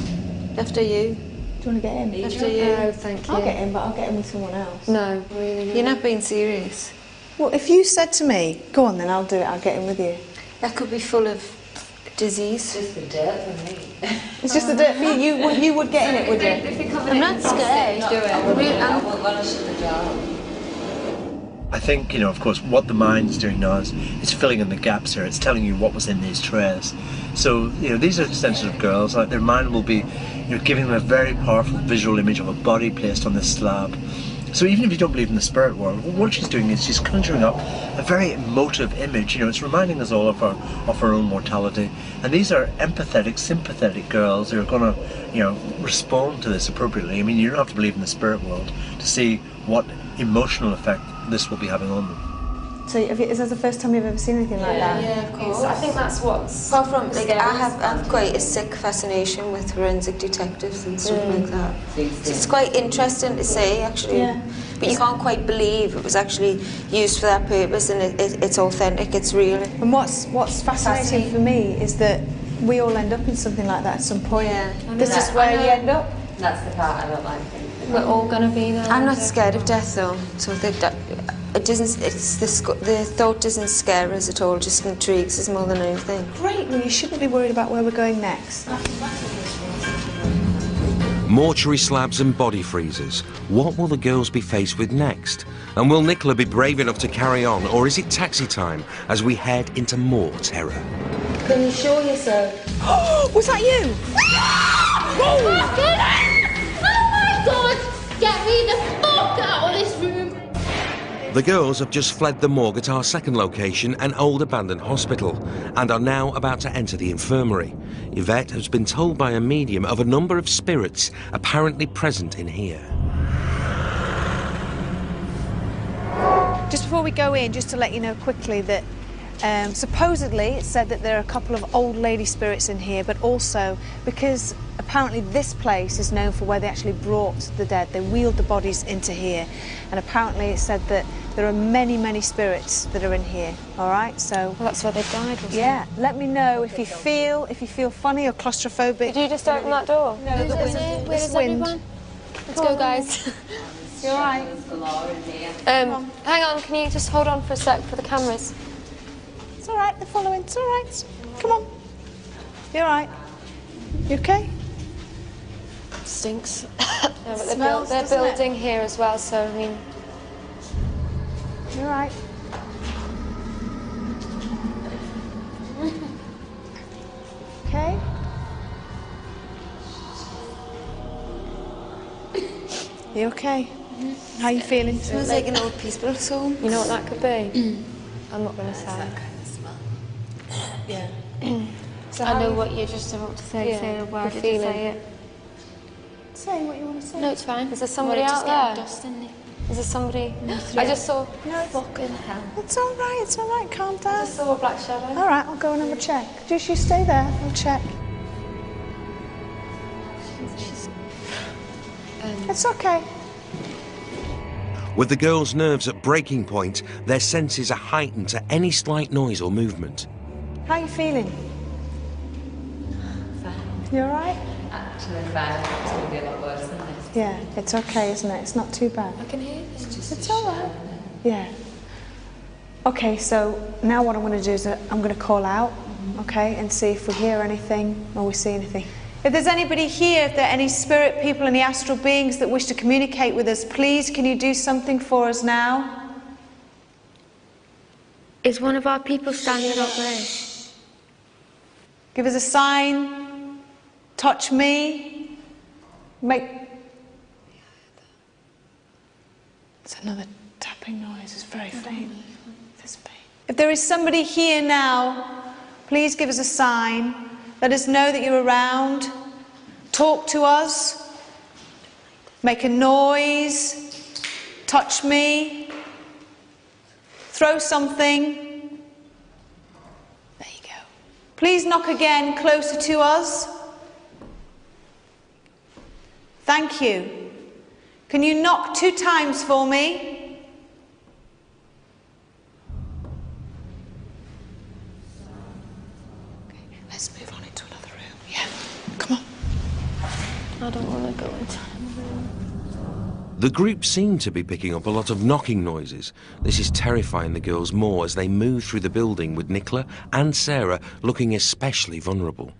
After you. Do you want to get in? After you. No, thank you. I'll get in, but I'll get in with someone else. No, really. You're not being serious. Well, if you said to me, go on then, I'll do it, I'll get in with you. That could be full of disease. Just the dirt for me. It's just the dirt for you. You would get in it, would you? I'm not scared. Do it. I wouldn't want to shut the door. I think, of course, what the mind's doing now is it's filling in the gaps here. It's telling you what was in these trays. So, these are sensitive girls. Like, their mind will be, giving them a very powerful visual image of a body placed on this slab. So even if you don't believe in the spirit world, what she's doing is she's conjuring up a very emotive image. It's reminding us all of our own mortality. And these are empathetic, sympathetic girls who are going to, respond to this appropriately. I mean, you don't have to believe in the spirit world to see what emotional effect this will be having on them. So is that the first time you've ever seen anything like that? Yeah, of course. I think that's what's... Apart from, I have quite a sick fascination with forensic detectives and stuff like that. So it's quite interesting to see, actually. Yeah. But you can't quite believe it was actually used for that purpose, and it's authentic, it's real. And what's fascinating for me is that we all end up in something like that at some point. Yeah. This is where you end up. That's the part I don't like. We're all going to be there. I'm not scared of death, though, so that it doesn't. It's the thought doesn't scare us at all. Just intrigues us more than anything. Great. Well, you shouldn't be worried about where we're going next. Mortuary slabs and body freezers. What will the girls be faced with next? And will Nicola be brave enough to carry on, or is it taxi time as we head into more terror? Can you show yourself? Oh, was that you? Oh my God! Get me the fuck out of this room! The girls have just fled the morgue at our second location, an old abandoned hospital, and are now about to enter the infirmary. Yvette has been told by a medium of a number of spirits apparently present in here. Just before we go in, just to let you know quickly that supposedly it's said that there are a couple of old lady spirits in here, but also because apparently this place is known for where they actually brought the dead. They wheeled the bodies into here, and apparently it's said that there are many, many spirits that are in here. All right, so Well, that's where they died, wasn't yeah. Let me know if you feel funny or claustrophobic. Did you just open that door? No, the wind. Where is wind. everyone? Let's go, guys. You're right. Hang on, can you just hold on for a sec for the cameras? It's all right. They're following. It's all right. Come on. You're all right. You okay? Stinks. Yeah, but Smells, they're doesn't it? building here as well, so I mean... You're all right. Okay. You okay? How you feeling? Smells like an old people's home. You know what that could be? I'm not going to say. Yeah. So I know what you're just about to say, so why did you say it? Say what you want to say. No, it's fine. Is there somebody Well, out just getting there? dust in it. Is there somebody? I just saw... No, Fucking hell. it's all right. It's all right. Calm I down. just saw a black shadow. All right, I'll go and have a check. Just you stay there. I'll check. It's okay. With the girls' nerves at breaking point, their senses are heightened to any slight noise or movement. How you feeling? You all right? Actually, fine. It's going to be a lot worse than this. Yeah, it's okay, isn't it? It's not too bad. I can hear this. It's all right. Yeah. Okay, so now what I'm going to do is I'm going to call out, okay, and see if we hear anything or we see anything. If there's anybody here, if there are any spirit people, any astral beings that wish to communicate with us, please can you do something for us now? Is one of our people standing up there? Give us a sign. Touch me. Make... It's another tapping noise. It's very faint. It's faint. If there is somebody here now, please give us a sign. Let us know that you're around. Talk to us. Make a noise. Touch me. Throw something. There you go. Please knock again closer to us. Thank you. Can you knock 2 times for me? Okay, let's move on into another room. Yeah, come on. I don't want to go into another room. The group seem to be picking up a lot of knocking noises. This is terrifying the girls more as they move through the building with Nicola and Sarah looking especially vulnerable.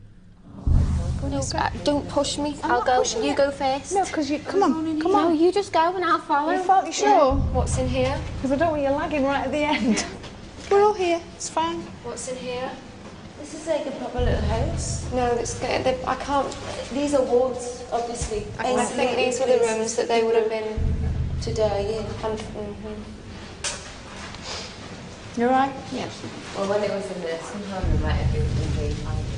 No, don't push me. I'll go. You go first. No, because you... Come on, come No, on. you just go and I'll follow. You sure? What's in here? Because I don't want you lagging right at the end. We're all here. It's fine. What's in here? This is like a proper little house. No, I can't. These are wards, obviously. I think these were the rooms that they would have been to die in. You all right? Yeah. Well, when it was in there, somehow we might have been very fancy.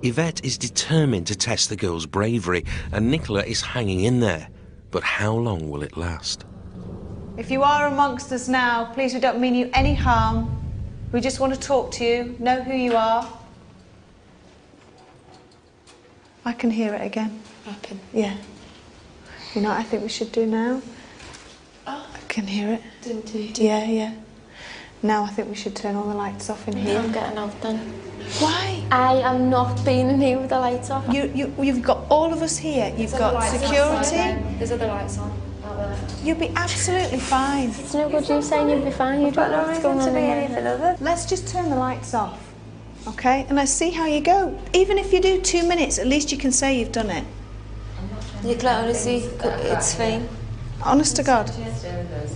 Yvette is determined to test the girls' bravery, and Nicola is hanging in there. But how long will it last? If you are amongst us now, please, we don't mean you any harm. We just want to talk to you, know who you are. I can hear it again. Happen. Yeah. You know what I think we should do now? Oh. I can hear it. Didn't you? Yeah, yeah. Now I think we should turn all the lights off in here. I'm getting out then. Why? I am not being in here with the lights off. You've got all of us here. You've got security. There's other lights on out there. You'll be absolutely fine. It's no good you saying you'll be fine. You don't know what's going on in here. Let's just turn the lights off, okay? And let's see how you go. Even if you do 2 minutes, at least you can say you've done it. You can honestly, it's fine. Honest to God.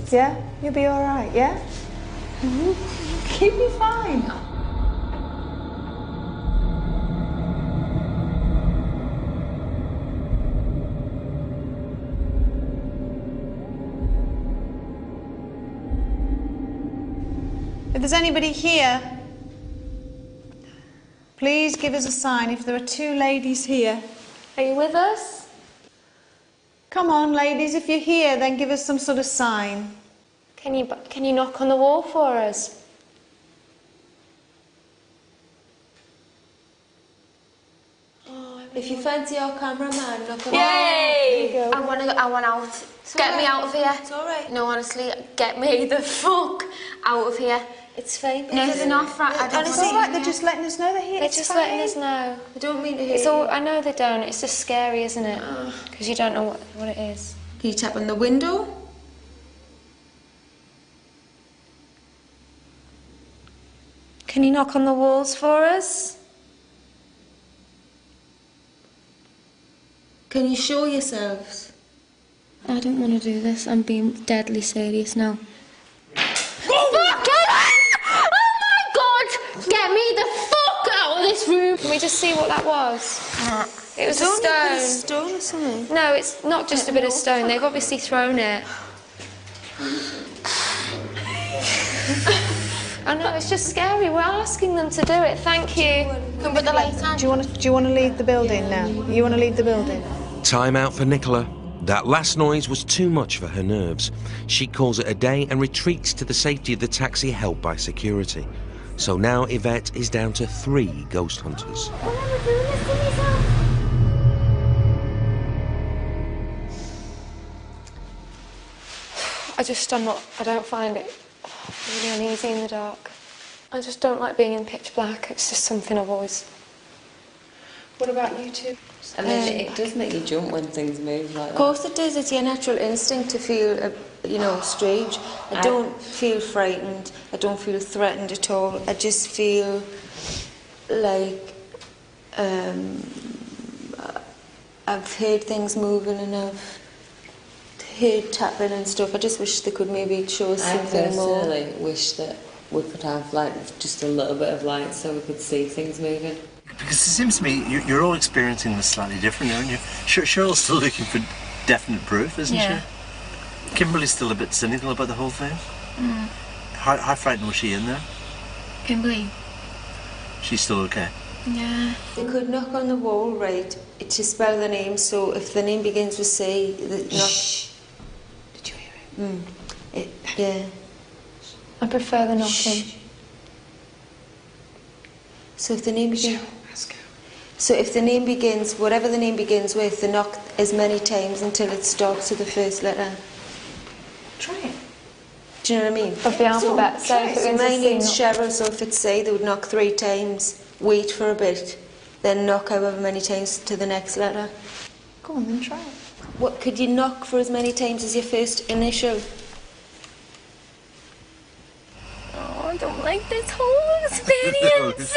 Yeah? You'll be all right, yeah? Mm-hmm. You'll be fine. If there's anybody here, please give us a sign. If there are 2 ladies here. Are you with us? Come on, ladies, if you're here, then give us some sort of sign. Can you knock on the wall for us? Oh, if you fancy our cameraman, knock on Yay! the wall. I want out. Get me out of here. It's all right. No, honestly, get me the fuck out of here. It's fine. No, it's enough. It's all right, they're just letting us know they're here. They're just letting us know. I don't mean to hear It's all. I know they don't. It's just scary, isn't it? Ah. Because you don't know what it is. Can you tap on the window? Can you knock on the walls for us? Can you show yourselves? I don't want to do this. I'm being deadly serious now. Get me the fuck out of this room! Can we just see what that was? It was a Don't stone. put a stone or something. No, it's not just a bit of stone. They've obviously thrown it. I know, it's just scary. We're asking them to do it. Thank you. Come put the lights on. Do you want to leave the building now? You want to leave the building? Time out for Nicola. That last noise was too much for her nerves. She calls it a day and retreats to the safety of the taxi held by security. So now Yvette is down to 3 ghost hunters. I don't find it really uneasy in the dark. I just don't like being in pitch black. It's just something I've always... What about you two? I mean, it does make you jump when things move like that. Of course it does. It's your natural instinct to feel, strange. I don't feel frightened. I don't feel threatened at all. I just feel like I've heard things moving and I've heard tapping and stuff. I just wish they could maybe show us something more. I personally wish that we could have just a little bit of light so we could see things moving. Because it seems to me you're all experiencing this slightly differently, aren't you? Cheryl's still looking for definite proof, isn't she? Kimberly's still a bit cynical about the whole thing. Mm. How frightened was she in there? Kimberly. She's still okay? Yeah. They could knock on the wall, right, to spell the name, so if the name begins with C, Shh. Did you hear it? Yeah. I prefer the knocking. So if the name begins... So if the name begins, whatever the name begins with, they knock as many times until it stops with the first letter. Try it. Do you know what I mean? Of the alphabet, so if it My was name's Cheryl, so if it's C, they would knock 3 times, wait for a bit, then knock however many times to the next letter. Go on then, try it. What, could you knock for as many times as your first initial? Oh, I don't like this whole experience.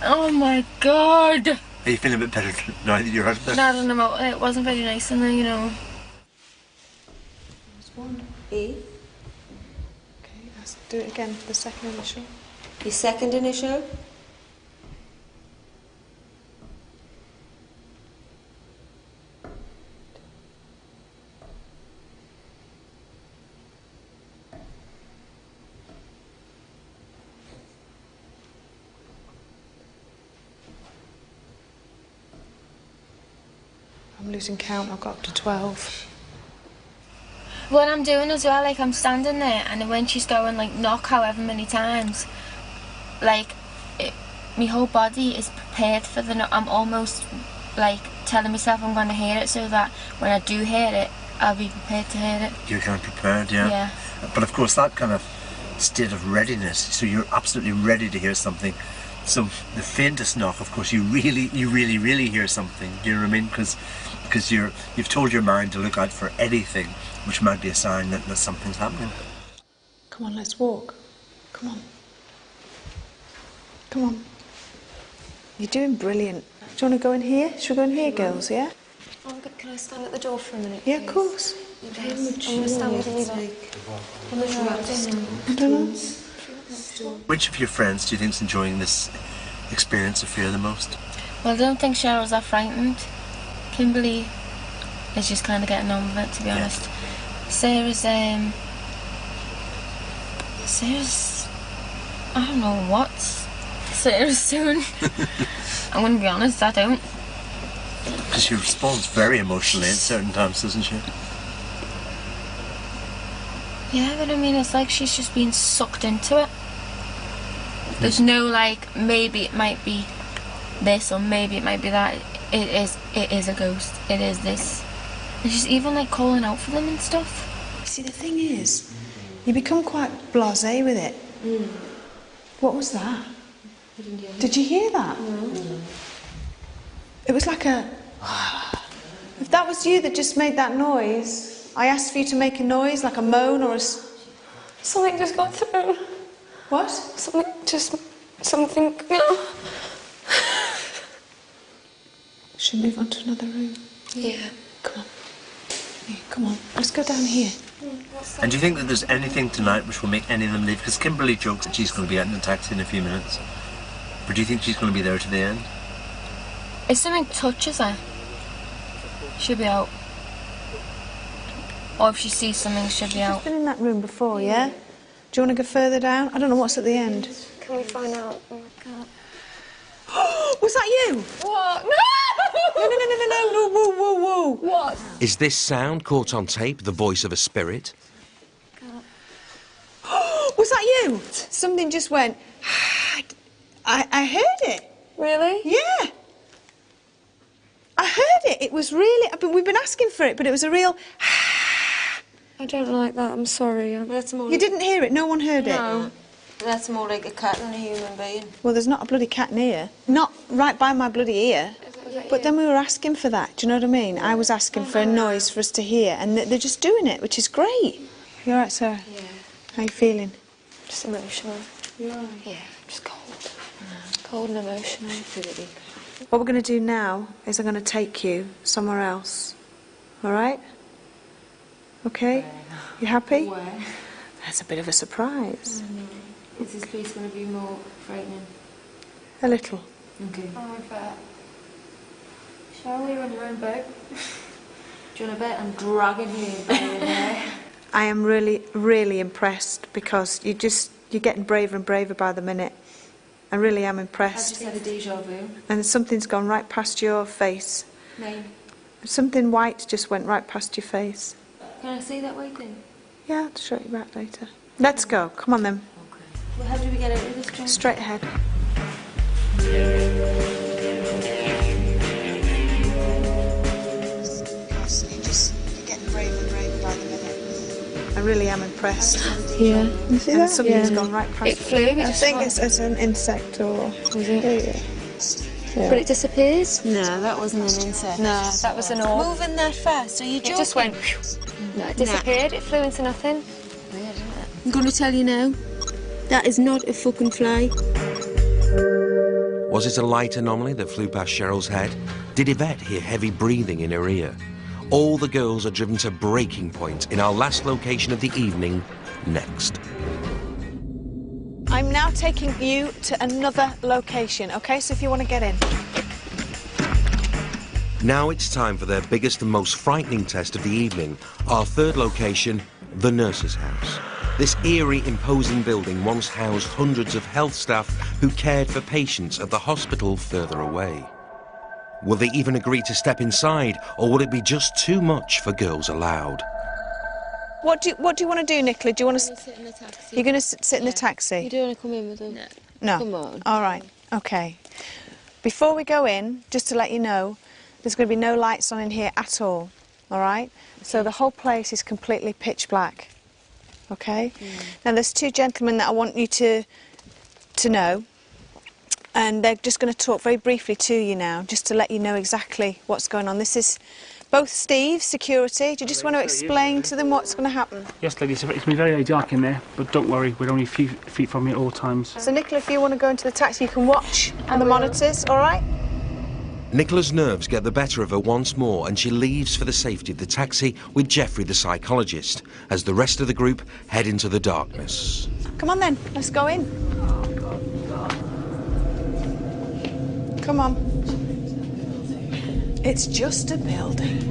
Oh my god. Are you feeling a bit better now that you're out of there? No, I don't know. It wasn't very nice in there, you know. E. Okay, let's do it again for the second initial. Your second initial? I'm losing count, I've got up to 12. What I'm doing as well, like I'm standing there, and when she's going like knock however many times, like my whole body is prepared for the knock. I'm almost like telling myself I'm going to hear it, so that when I do hear it, I'll be prepared to hear it. You're kind of prepared, yeah. Yeah. But of course, that kind of state of readiness, so you're absolutely ready to hear something. So the faintest knock, of course, you really hear something. Do you know what I mean? Because you've told your mind to look out for anything, which might be a sign that something's happening. Come on, let's walk. Come on. Come on. You're doing brilliant. Do you want to go in here? Should we go in here, girls, yeah? Oh, can I stand at the door for a minute? Yeah, of course. I'm going to stand with you. I don't know. Which of your friends do you think's enjoying this experience of fear the most? Well, I don't think Cheryl's that frightened. Kimberly is just kind of getting on with it, to be honest. Sarah's, I don't know what Sarah's doing. I'm going to be honest, I don't. Because she responds very emotionally at certain times, doesn't she? Yeah, but I mean, it's like she's just being sucked into it. There's no like, maybe it might be this or maybe it might be that. It is a ghost. It is this. And she's even like calling out for them and stuff. See, the thing is, you become quite blasé with it. What was that? Did you hear that? No. It was like a... If that was you that just made that noise, I asked for you to make a noise, like a moan or a... Something just got through. What? Something... Should we move on to another room? Yeah. Come on. Yeah, come on. Let's go down here. And do you think that there's anything tonight which will make any of them leave? Because Kimberly jokes that she's going to be out in a taxi in a few minutes. But do you think she's going to be there to the end? If something touches her, she'll be out. Or if she sees something, she'll be out. She's been in that room before, yeah? Do you want to go further down? I don't know what's at the end. Can we find out? Oh my God. Was that you? What? No! No, whoa, whoa, whoa. What? Is this sound caught on tape the voice of a spirit? Was that you? Something just went... I heard it. Really? Yeah. I heard it. It was really... We've been asking for it, but it was a real... I don't like that. I'm sorry. That's more You didn't hear it? No one heard it? That's more like a cat than a human being. Well, there's not a bloody cat in here. Not right by my bloody ear. But then we were asking for that. Do you know what I mean? I was asking for a noise for us to hear, and they're just doing it, which is great. You all right, Sarah? Yeah. How you feeling? Just emotional. You all right? Yeah, just cold. Cold and emotional. What we're going to do now is I'm going to take you somewhere else. All right? Okay? You happy? Where? That's a bit of a surprise. Is this place going to be more frightening? A little. Okay. Oh, I bet. Shall we run your own boat? Do you want to bet I'm dragging you by your hair? I am really, really impressed because you're getting braver and braver by the minute. I really am I impressed. just had a déjà vu. And something's gone right past your face. Name. Something white just went right past your face. Can I see that white thing? Yeah, I'll show you back later. Let's go. Come on then. Okay. Well, how do we get out of this train? Straight ahead. You're getting braver and braver by the minute. I really am impressed. Yeah. You see and that? something's gone right past It flew. I think it's an insect or... Was it? Yeah. But it disappears? No, that wasn't an insect. No, that was an orb. Moving that fast, are you joking? It just went... No, it disappeared. It flew into nothing. Weird, isn't it? I'm going to tell you now, that is not a fucking fly. Was it a light anomaly that flew past Cheryl's head? Did Yvette hear heavy breathing in her ear? All the girls are driven to breaking point in our last location of the evening, next. I'm now taking you to another location, okay? So if you want to get in. Now it's time for their biggest and most frightening test of the evening. Our third location, the nurse's house. This eerie, imposing building once housed hundreds of health staff who cared for patients at the hospital further away. Will they even agree to step inside, or will it be just too much for Girls Aloud? What do you want to do, Nicola? Do you want to sit in the taxi? You're going to sit in the taxi? You don't want to come in with them? No. Come on. All right. Okay. Before we go in, just to let you know, there's going to be no lights on in here at all. All right? Okay. So the whole place is completely pitch black. Okay? Now there's two gentlemen that I want you to know, and they're just going to talk very briefly to you now, just to let you know exactly what's going on. This is both Steve, security. Do you just want to explain to them what's going to happen? Yes, ladies, it's been very, very dark in there, but don't worry, we're only a few feet from you at all times. So, Nicola, if you want to go into the taxi, you can watch on the monitors, all right? Nicola's nerves get the better of her once more, and she leaves for the safety of the taxi with Jeffrey the psychologist, as the rest of the group head into the darkness. Come on then, let's go in. Come on. It's just a building.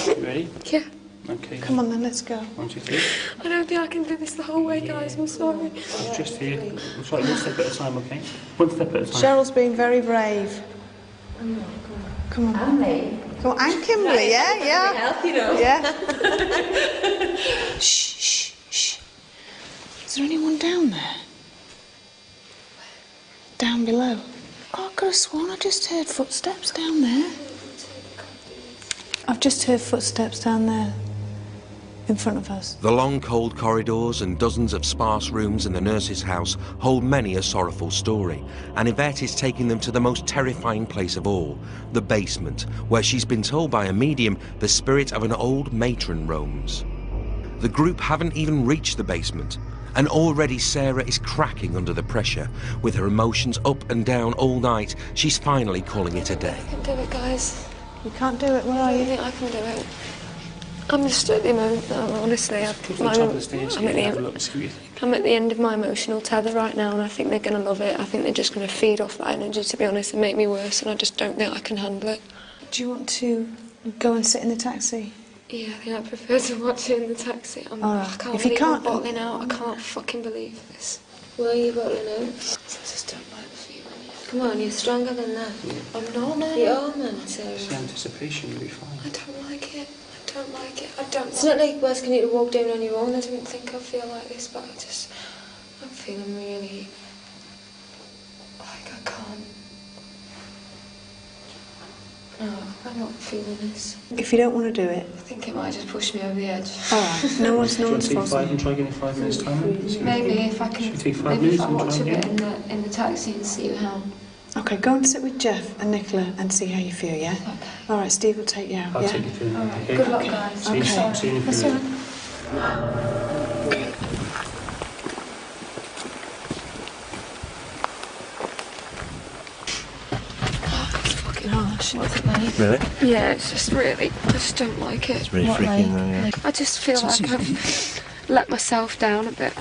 You ready? Yeah. Okay. Come on then, let's go. 1, 2, 3. I don't think I can do this the whole way, guys. I'm sorry. Just here. We'll try one step at a time, okay? One step at a time. Cheryl's being very brave. Come on. And me. Come on, and Kimberly, yeah. Help, you know. Yeah. Shh, shh, shh. Is there anyone down there? Down below. Oh, I could have sworn I just heard footsteps down there. I've just heard footsteps down there in front of us. The long, cold corridors and dozens of sparse rooms in the nurse's house hold many a sorrowful story, and Yvette is taking them to the most terrifying place of all, the basement, where she's been told by a medium the spirit of an old matron roams. The group haven't even reached the basement, and already Sarah is cracking under the pressure. With her emotions up and down all night, she's finally calling it a day. I can do it, guys. You can't do it, where are you? I can do it. I'm just at the moment, honestly, I'm at the end of my emotional tether right now, and I think they're going to love it. I think they're just going to feed off that energy, to be honest, and make me worse, and I just don't think I can handle it. Do you want to go and sit in the taxi? Yeah, I think I prefer to watch it in the taxi. I can't if you believe can't, I'm bottling out. I can't fucking believe this. Why are you bottling out? I just don't like the feeling. Come on, you're stronger than that. I'm not, man. You are, man, Sarah. It's the anticipation, you'll be fine. I don't like it. I don't like it. I don't. It's not like we're asking you to walk down on your own. I didn't think I'd feel like this, but I'm feeling really like I can't. No, I'm not feeling this. If you don't want to do it. I think it might just push me over the edge. All right. No one's forcing. And try again in 5 minutes' time. Maybe if I can. Take 5 maybe minutes if I and watch try a bit again. in the taxi and see how. Okay, go and sit with Jeff and Nicola and see how you feel, yeah? Okay. All right, Steve will take you out, I'll yeah? take you through. All right. Okay. Good luck, guys. See you in a few That's all minutes. right. Harsh. What's it like? Really? Yeah, it's just really, I just don't like it. It's really freaky in there, yeah. I just feel like I've let myself down a bit.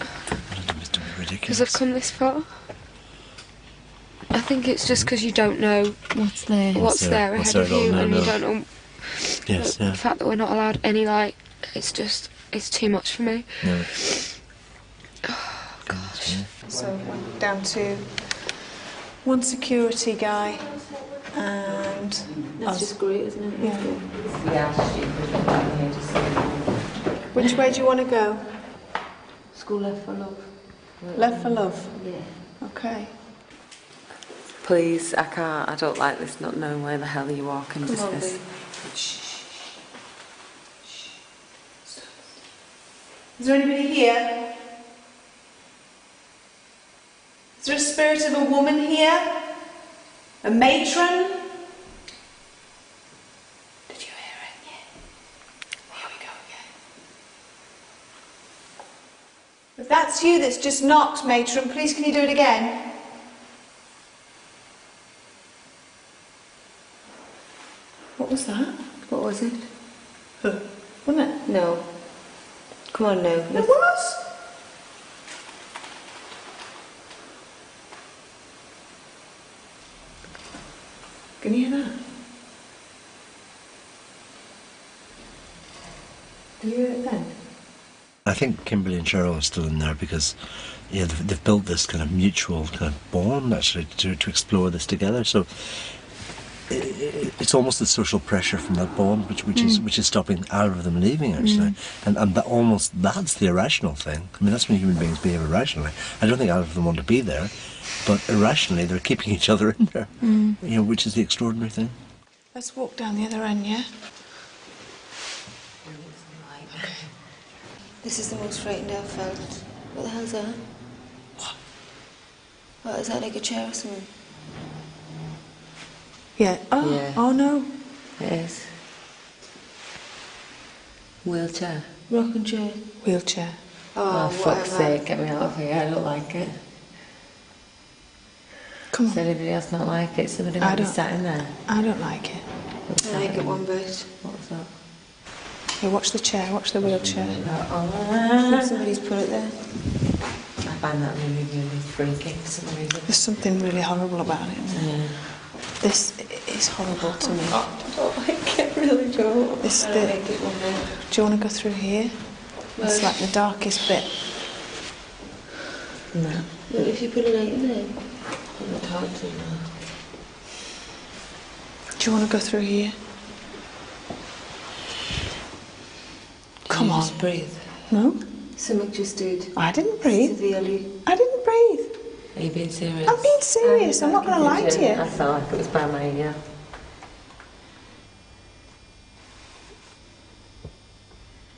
It's ridiculous. Because I've come this far. I think it's just because you don't know what's there ahead of you, and you don't know. Yes, the fact that we're not allowed any light, it's too much for me. No. Oh gosh. So we're down to one security guy and That's just great, isn't it? Yeah. Which way do you want to go? School left for love. Left for love? Yeah. Okay. Please, I can't. I don't like this not knowing where the hell you are. Can Come on, this? babe. Is there anybody here? Is there a spirit of a woman here? A matron? Did you hear it? Yeah. Here we go again. If that's you that's just knocked, matron, please can you do it again? What was that? What was it? Wasn't it? No. Come on now. It was. Can you hear that? Did you hear it then? I think Kimberly and Cheryl are still in there because, yeah, they've built this kind of mutual kind of bond actually to explore this together. So it's almost the social pressure from that bond which is stopping either of them leaving actually, and that's the irrational thing. I mean, that's when human beings behave irrationally. I don't think either of them want to be there, but irrationally they're keeping each other in there. You know, which is the extraordinary thing. Let's walk down the other end, yeah? This is the most frightened I've felt. What the hell's that? What, is that like a chair or something? Yeah. Oh, Yeah. Oh no. It is. Wheelchair. Rocking chair. Wheelchair. Oh, fuck's sake, get me out of here. I don't like it. Come on. Does anybody else not like it? Somebody I might be don't. sat in there. I don't like it. I like it one bit. What's that? Here, watch the chair, watch the wheelchair. I think somebody's put it there. I find that really, really freaky for some reason. There's something really horrible about it. Yeah. This is horrible to me. I don't like it, really don't. This I the, don't like it one bit. do you want to go through here? It's like the darkest bit. No. But if you put a light in there. I'm not hard to know. Do you want to go through here? Come on. Just breathe. No? Something just did. I didn't breathe. Severely. I didn't breathe. Are you being serious? I'm being serious. I'm not going to lie to you. I felt like it was by my ear.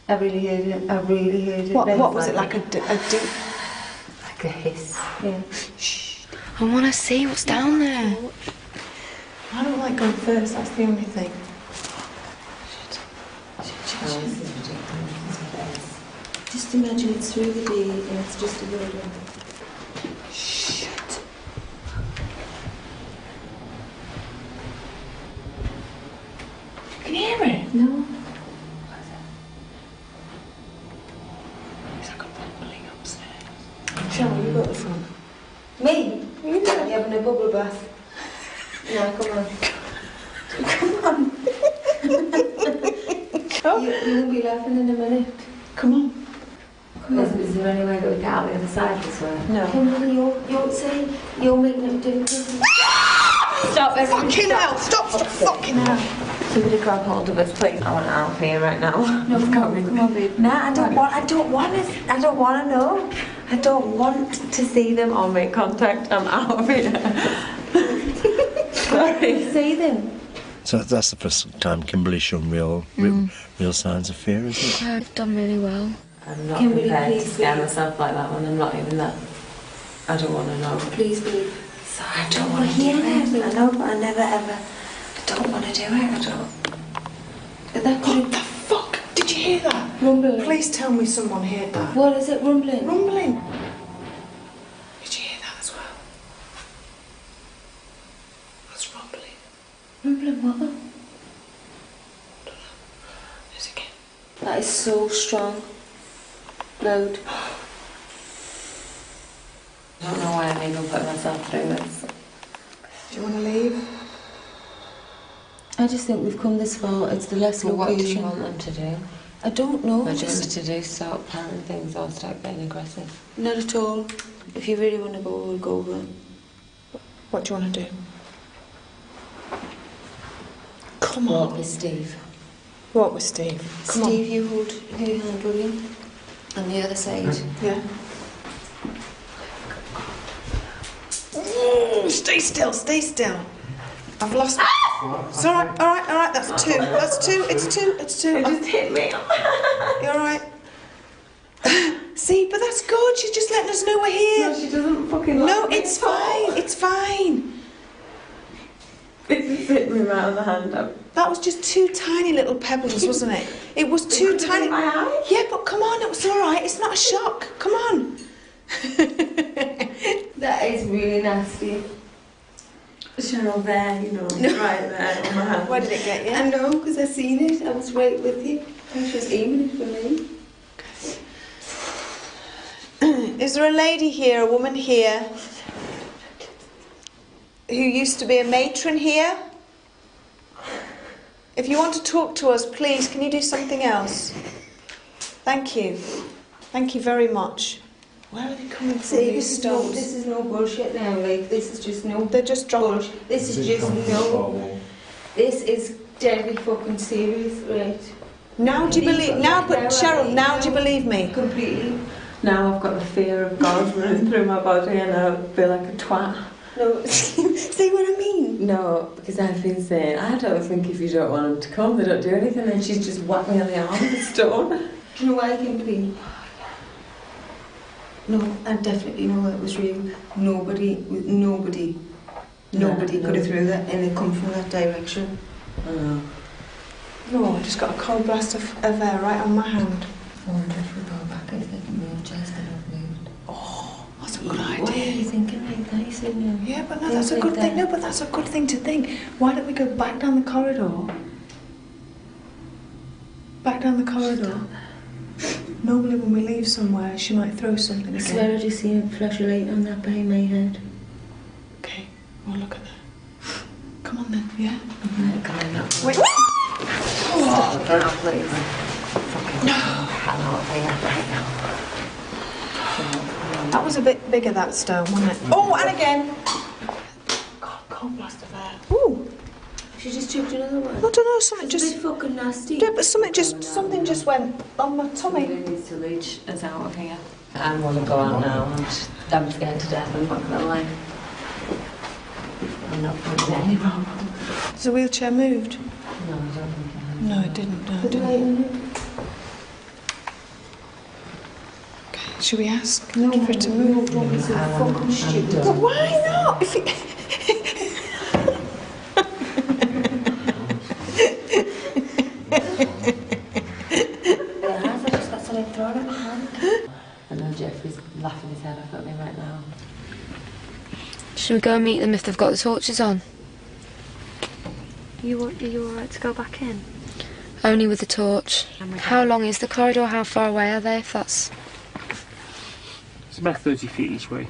I really heard it. I really heard it. What was it, like a deep... Like a hiss. Yeah. Shh. I want to see what's down there. I don't like going first, that's the only thing. Oh, this is ridiculous. Just imagine it's through the day and it's just a building. Shit. Can you hear it? No. It's like a bubbling upstairs. Cheryl, you go at the front. Me? You having a bubble bath. No, come on. Come on. You won't be laughing in a minute. Come on. Is there any way that we get out the other side this way? No. Kimberly, you're saying you're making it difficult. Stop, everybody. Fucking hell. Stop, fucking hell. Somebody grab hold of us, please. I want out of here right now. No, come on, babe. Nah, I don't want to know. I don't want to see them or make contact. I'm out of here. Sorry. See them. So that's the first time Kimberly's shown real signs of fear, isn't it? I've done really well. I'm not Kimberly, prepared to please, scare babe. myself like that when I'm not even that. I don't want to know. Please, babe. So I don't want to hear it. I know, but I never ever. I don't want to do it. I don't. What the fuck? Did you hear that? Rumbling. Please tell me someone heard that. What is it, rumbling? Rumbling. Did you hear that as well? What's rumbling? Rumbling what? There's again. That is so strong. Loud. I don't know why I'm even putting myself through this. Do you want to leave? I just think we've come this far. It's the less Well, location. what do you want them to do? I don't know. What do you want them to do? Start planning things or start getting aggressive? Not at all. If you really want to go, we'll go. But What do you want to do? Come on. Walk with Steve. What with Steve? Come Steve, you hold her hand, will you? On the other side. Yeah. Stay still, stay still. I've lost. It's all right, all right, all right. That's two. That's two. It's two. It's two. It just hit me. You're all right. See, but that's good. She's just letting us know we're here. No, she doesn't fucking like No, me it's at all. fine. It's fine. It just hit me right on the hand. That was just two tiny little pebbles, wasn't it? It was two tiny. My eye. Yeah, but come on. It was all right. It's not a shock. Come on. That is really nasty. Cheryl, there, you know, right there on my hand. Where did it get you? I know, because I seen it. I was right with you. And she was aiming it for me. Is there a lady here, a woman here, who used to be a matron here? If you want to talk to us, please, can you do something else? Thank you. Thank you very much. Where are they coming from? See, These stones? this is no bullshit now. Like, this is just no. They're just dropping. bullshit. This is just no. This is deadly fucking serious, right? Now do you believe? Now, but Cheryl, now do you believe me? Completely. Now I've got the fear of God running through my body, and I feel like a twat. No, see what I mean? No, because I've been saying, I don't think if you don't want them to come, they don't do anything, and she's just whacked me on the arm with a stone. Do you know why I can be? No, I definitely know that was real. Nobody could have threw that, and it come from that direction. I know. No, I just got a cold blast of air right on my hand. I wonder if we go back, I think we'll just have moved. Oh, that's a good idea. Why are you thinking like that? You said no. Yeah, but no, that's a good thing. No, but that's a good thing to think. Why don't we go back down the corridor? Back down the corridor. Normally when we leave somewhere, she might throw something again. I swear I just seen a flash of light on that behind my head. Okay, well look at that. Come on then, yeah? Come on, now. Wait. Stop, get off, please. Fucking hell out of here right now. That was a bit bigger, that stone, wasn't it? Oh, and again. God, cold blast of air. Ooh. She just chucked another one. I don't know, something It's just... a bit fucking nasty. Yeah, but something just went on my tummy. Somebody needs to reach us out of here. I want to go out now. I'm scared to death, I'm not gonna lie. I'm not putting any wrong. Has the wheelchair moved? No, I don't think it has. No, it didn't. No, it Put the didn't. light on it. Okay, should we ask for it to move? It's so fucking stupid. But why not? If it... I know Jeffrey's laughing his head off at me right now. Should we go and meet them if they've got the torches on? Are you alright to go back in? Only with the torch. How long is the corridor? How far away are they, if that's... It's about 30 feet each way.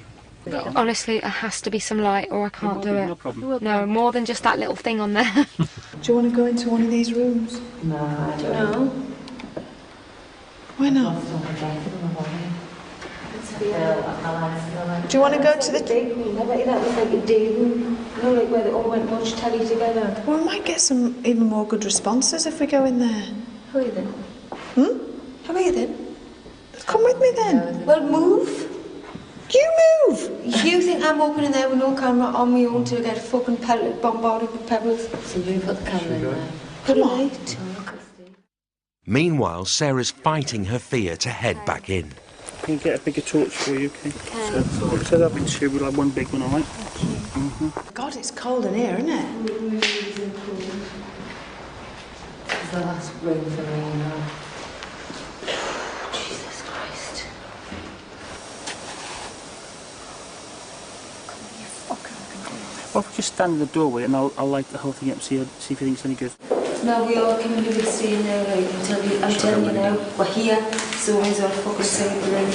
Honestly, there has to be some light or I can't do it. No problem. No, more than just that little thing on there. Do you want to go into one of these rooms? No, I don't know. Why not? Do you want to go to the... big room? I bet you that was like a day room. You know, like where they all went to watch telly together. Well, we might get some even more good responses if we go in there. How are you then? How are you then? Come with me then. Well, move. You move! You think I'm walking in there with no camera on my own to get fucking pelleted, bombarded with pebbles? So you put the camera in there. Put a light. Meanwhile, Sarah's fighting her fear to head back in. Can you get a bigger torch for you, okay? So that'll be two, we'll have one big one, alright? God, it's cold in here, isn't it? It's the last room for me, you know. Jesus Christ. Well, if we just stand in the doorway and I'll light the whole thing up, see if you think it's any good. No, we all can do it staying there, right? I'm telling you now, we're here, so we all fucking say the ring.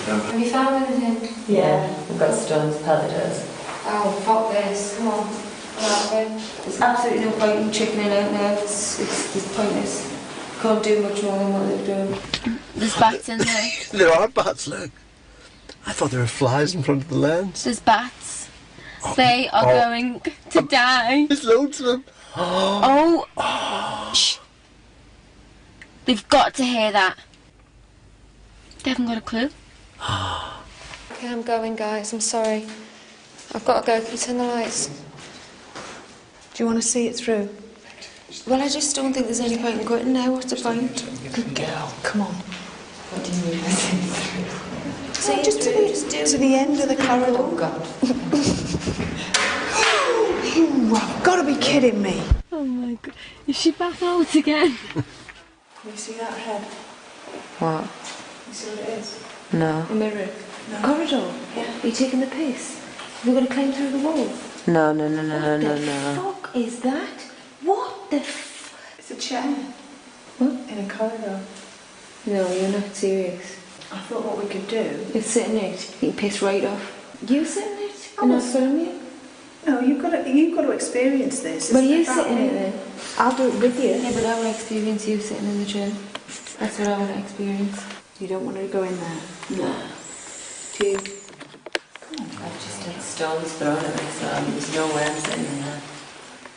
Have you found anything? Yeah, we've got stones, pelleters. Oh, fuck this. Come on. There's absolutely no point in chickening out now. It's pointless. Can't do much more than what they're doing. There's bats in there. There are bats, look. I thought there were flies in front of the lens. There's bats. They are going to die. There's loads of them. Shh. They've got to hear that. They haven't got a clue. Okay, I'm going, guys. I'm sorry. I've got to go. Can you turn the lights? Do you want to see it through? Well, I just don't think there's any point in quitting now. What's the point? Good girl. Come on. What do you mean? See, just to the end of the corridor. Oh, God. You have got to be kidding me. Oh my God. Is she back out again? Can you see that head? What? You see what it is? No. A mirror. No. Corridor? Yeah. Are you taking the piss? We're going to climb through the wall? No. What the fuck is that? What the It's a chair. What? In a corridor. No, you're not serious. I thought what we could do... It's sitting in it. You can piss right off. You sit in it? Oh, And I'll film you? No, you've got to experience this. Well, you sit in it then. I'll do it with you. Yeah, but I want to experience you sitting in the chair. That's what I want to experience. You don't want to go in there? No. Do you? I've just had stones thrown at me, so there's no way I'm sitting in there.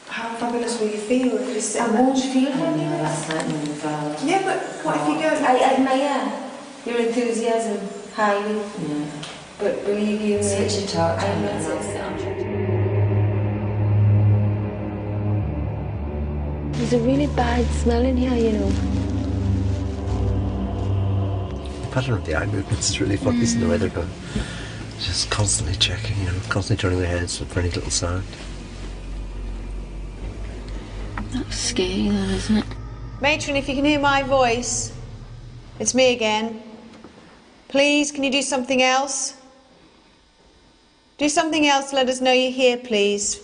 How fabulous will you feel if you sit I in that won't chair? feel No, fabulous. that's happening as well. Yeah, but what if you go... I admire your enthusiasm highly, Yeah. but believe you me, Switch your torch I'm on not and I'll sitting sit there. on. There's a really bad smell in here, you know. The pattern of the eye movements is really funny, isn't the way they're going? Just constantly checking, constantly turning their heads for any little sound. That's scary though, isn't it? Matron, if you can hear my voice, it's me again. Please, can you do something else? Do something else to let us know you're here, please.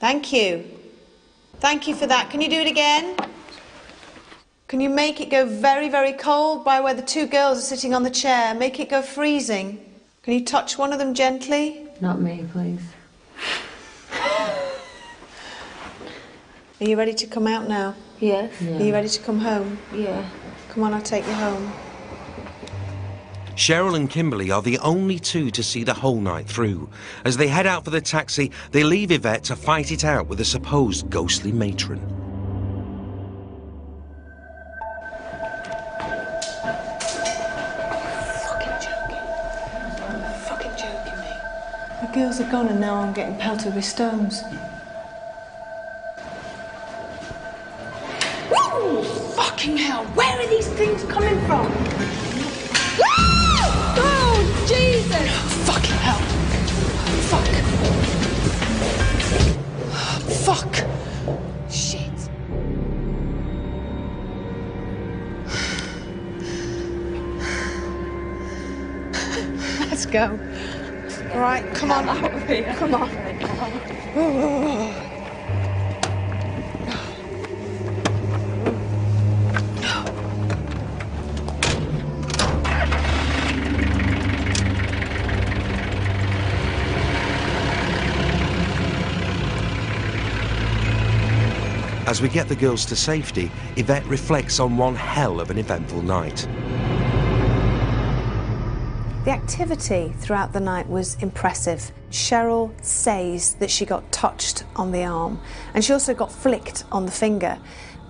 Thank you. Thank you for that. Can you do it again? Can you make it go very, very cold by where the two girls are sitting on the chair? Make it go freezing. Can you touch one of them gently? Not me, please. Are you ready to come out now? Yes. Yeah. Are you ready to come home? Yeah. Come on, I'll take you home. Cheryl and Kimberly are the only two to see the whole night through. As they head out for the taxi, they leave Yvette to fight it out with a supposed ghostly matron. Fucking joking me. The girls are gone and now I'm getting pelted with stones. Woo! Fucking hell, where are these things coming from? Oh, Jesus! Fucking hell. Fuck. Fuck. Shit. Let's go. All right, come on. Come on. As we get the girls to safety, Yvette reflects on one hell of an eventful night. The activity throughout the night was impressive. Cheryl says that she got touched on the arm and she also got flicked on the finger.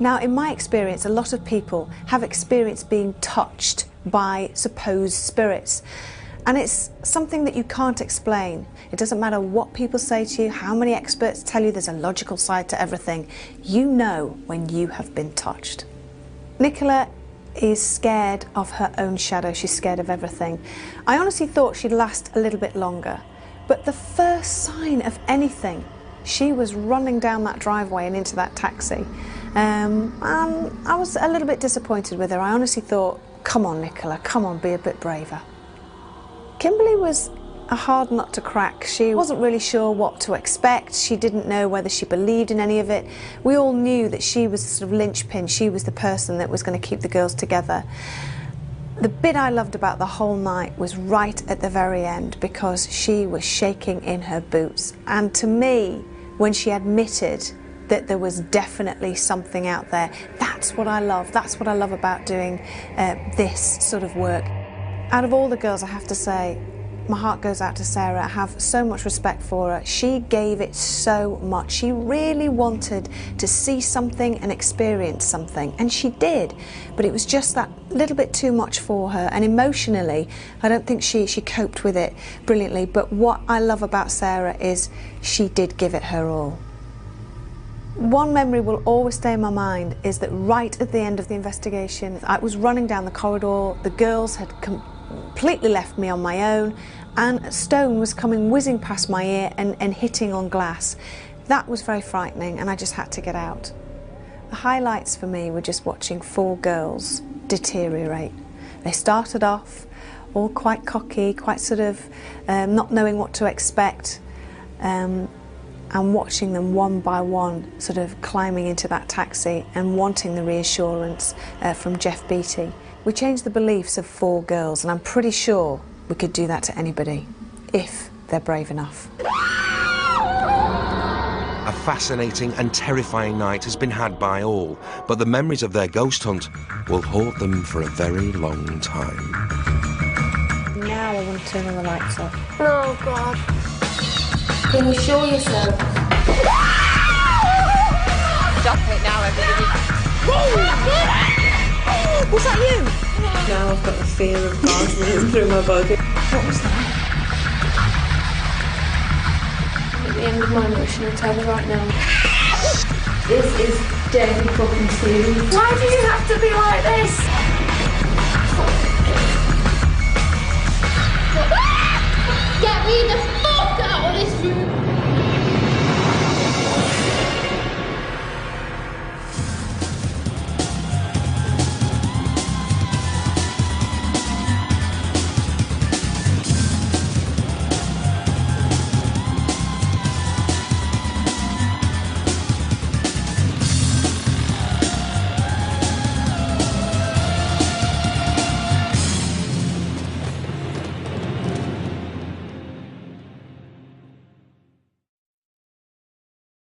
Now, in my experience, a lot of people have experienced being touched by supposed spirits. And it's something that you can't explain. It doesn't matter what people say to you, how many experts tell you there's a logical side to everything. You know when you have been touched. Nicola is scared of her own shadow. She's scared of everything. I honestly thought she'd last a little bit longer. But the first sign of anything, she was running down that driveway and into that taxi. And I was a little bit disappointed with her. I honestly thought, come on, Nicola, come on, be a bit braver. Kimberly was a hard nut to crack. She wasn't really sure what to expect. She didn't know whether she believed in any of it. We all knew that she was the sort of linchpin. She was the person that was going to keep the girls together. The bit I loved about the whole night was right at the very end, because she was shaking in her boots. And to me, when she admitted that there was definitely something out there, that's what I love. That's what I love about doing this sort of work. Out of all the girls, I have to say, my heart goes out to Sarah. I have so much respect for her. She gave it so much. She really wanted to see something and experience something, and she did. But it was just that little bit too much for her, and emotionally, I don't think she coped with it brilliantly. But what I love about Sarah is she did give it her all. One memory will always stay in my mind is that right at the end of the investigation, I was running down the corridor, the girls had completely left me on my own, and a stone was coming whizzing past my ear and hitting on glass. That was very frightening, and I just had to get out. The highlights for me were just watching 4 girls deteriorate. They started off all quite cocky, quite sort of not knowing what to expect, and watching them one by one sort of climbing into that taxi and wanting the reassurance from Jeff Beattie. We changed the beliefs of 4 girls, and I'm pretty sure we could do that to anybody, if they're brave enough. A fascinating and terrifying night has been had by all, but the memories of their ghost hunt will haunt them for a very long time. Now I want to turn all the lights off. Oh, God. Can you show yourself? Stop it now, everybody. Was that you? Now I've got the fear of God running through my body. What was that? At the end of my emotional tether right now. This is deadly fucking serious. Why do you have to be like this? Get me the fuck out of this room!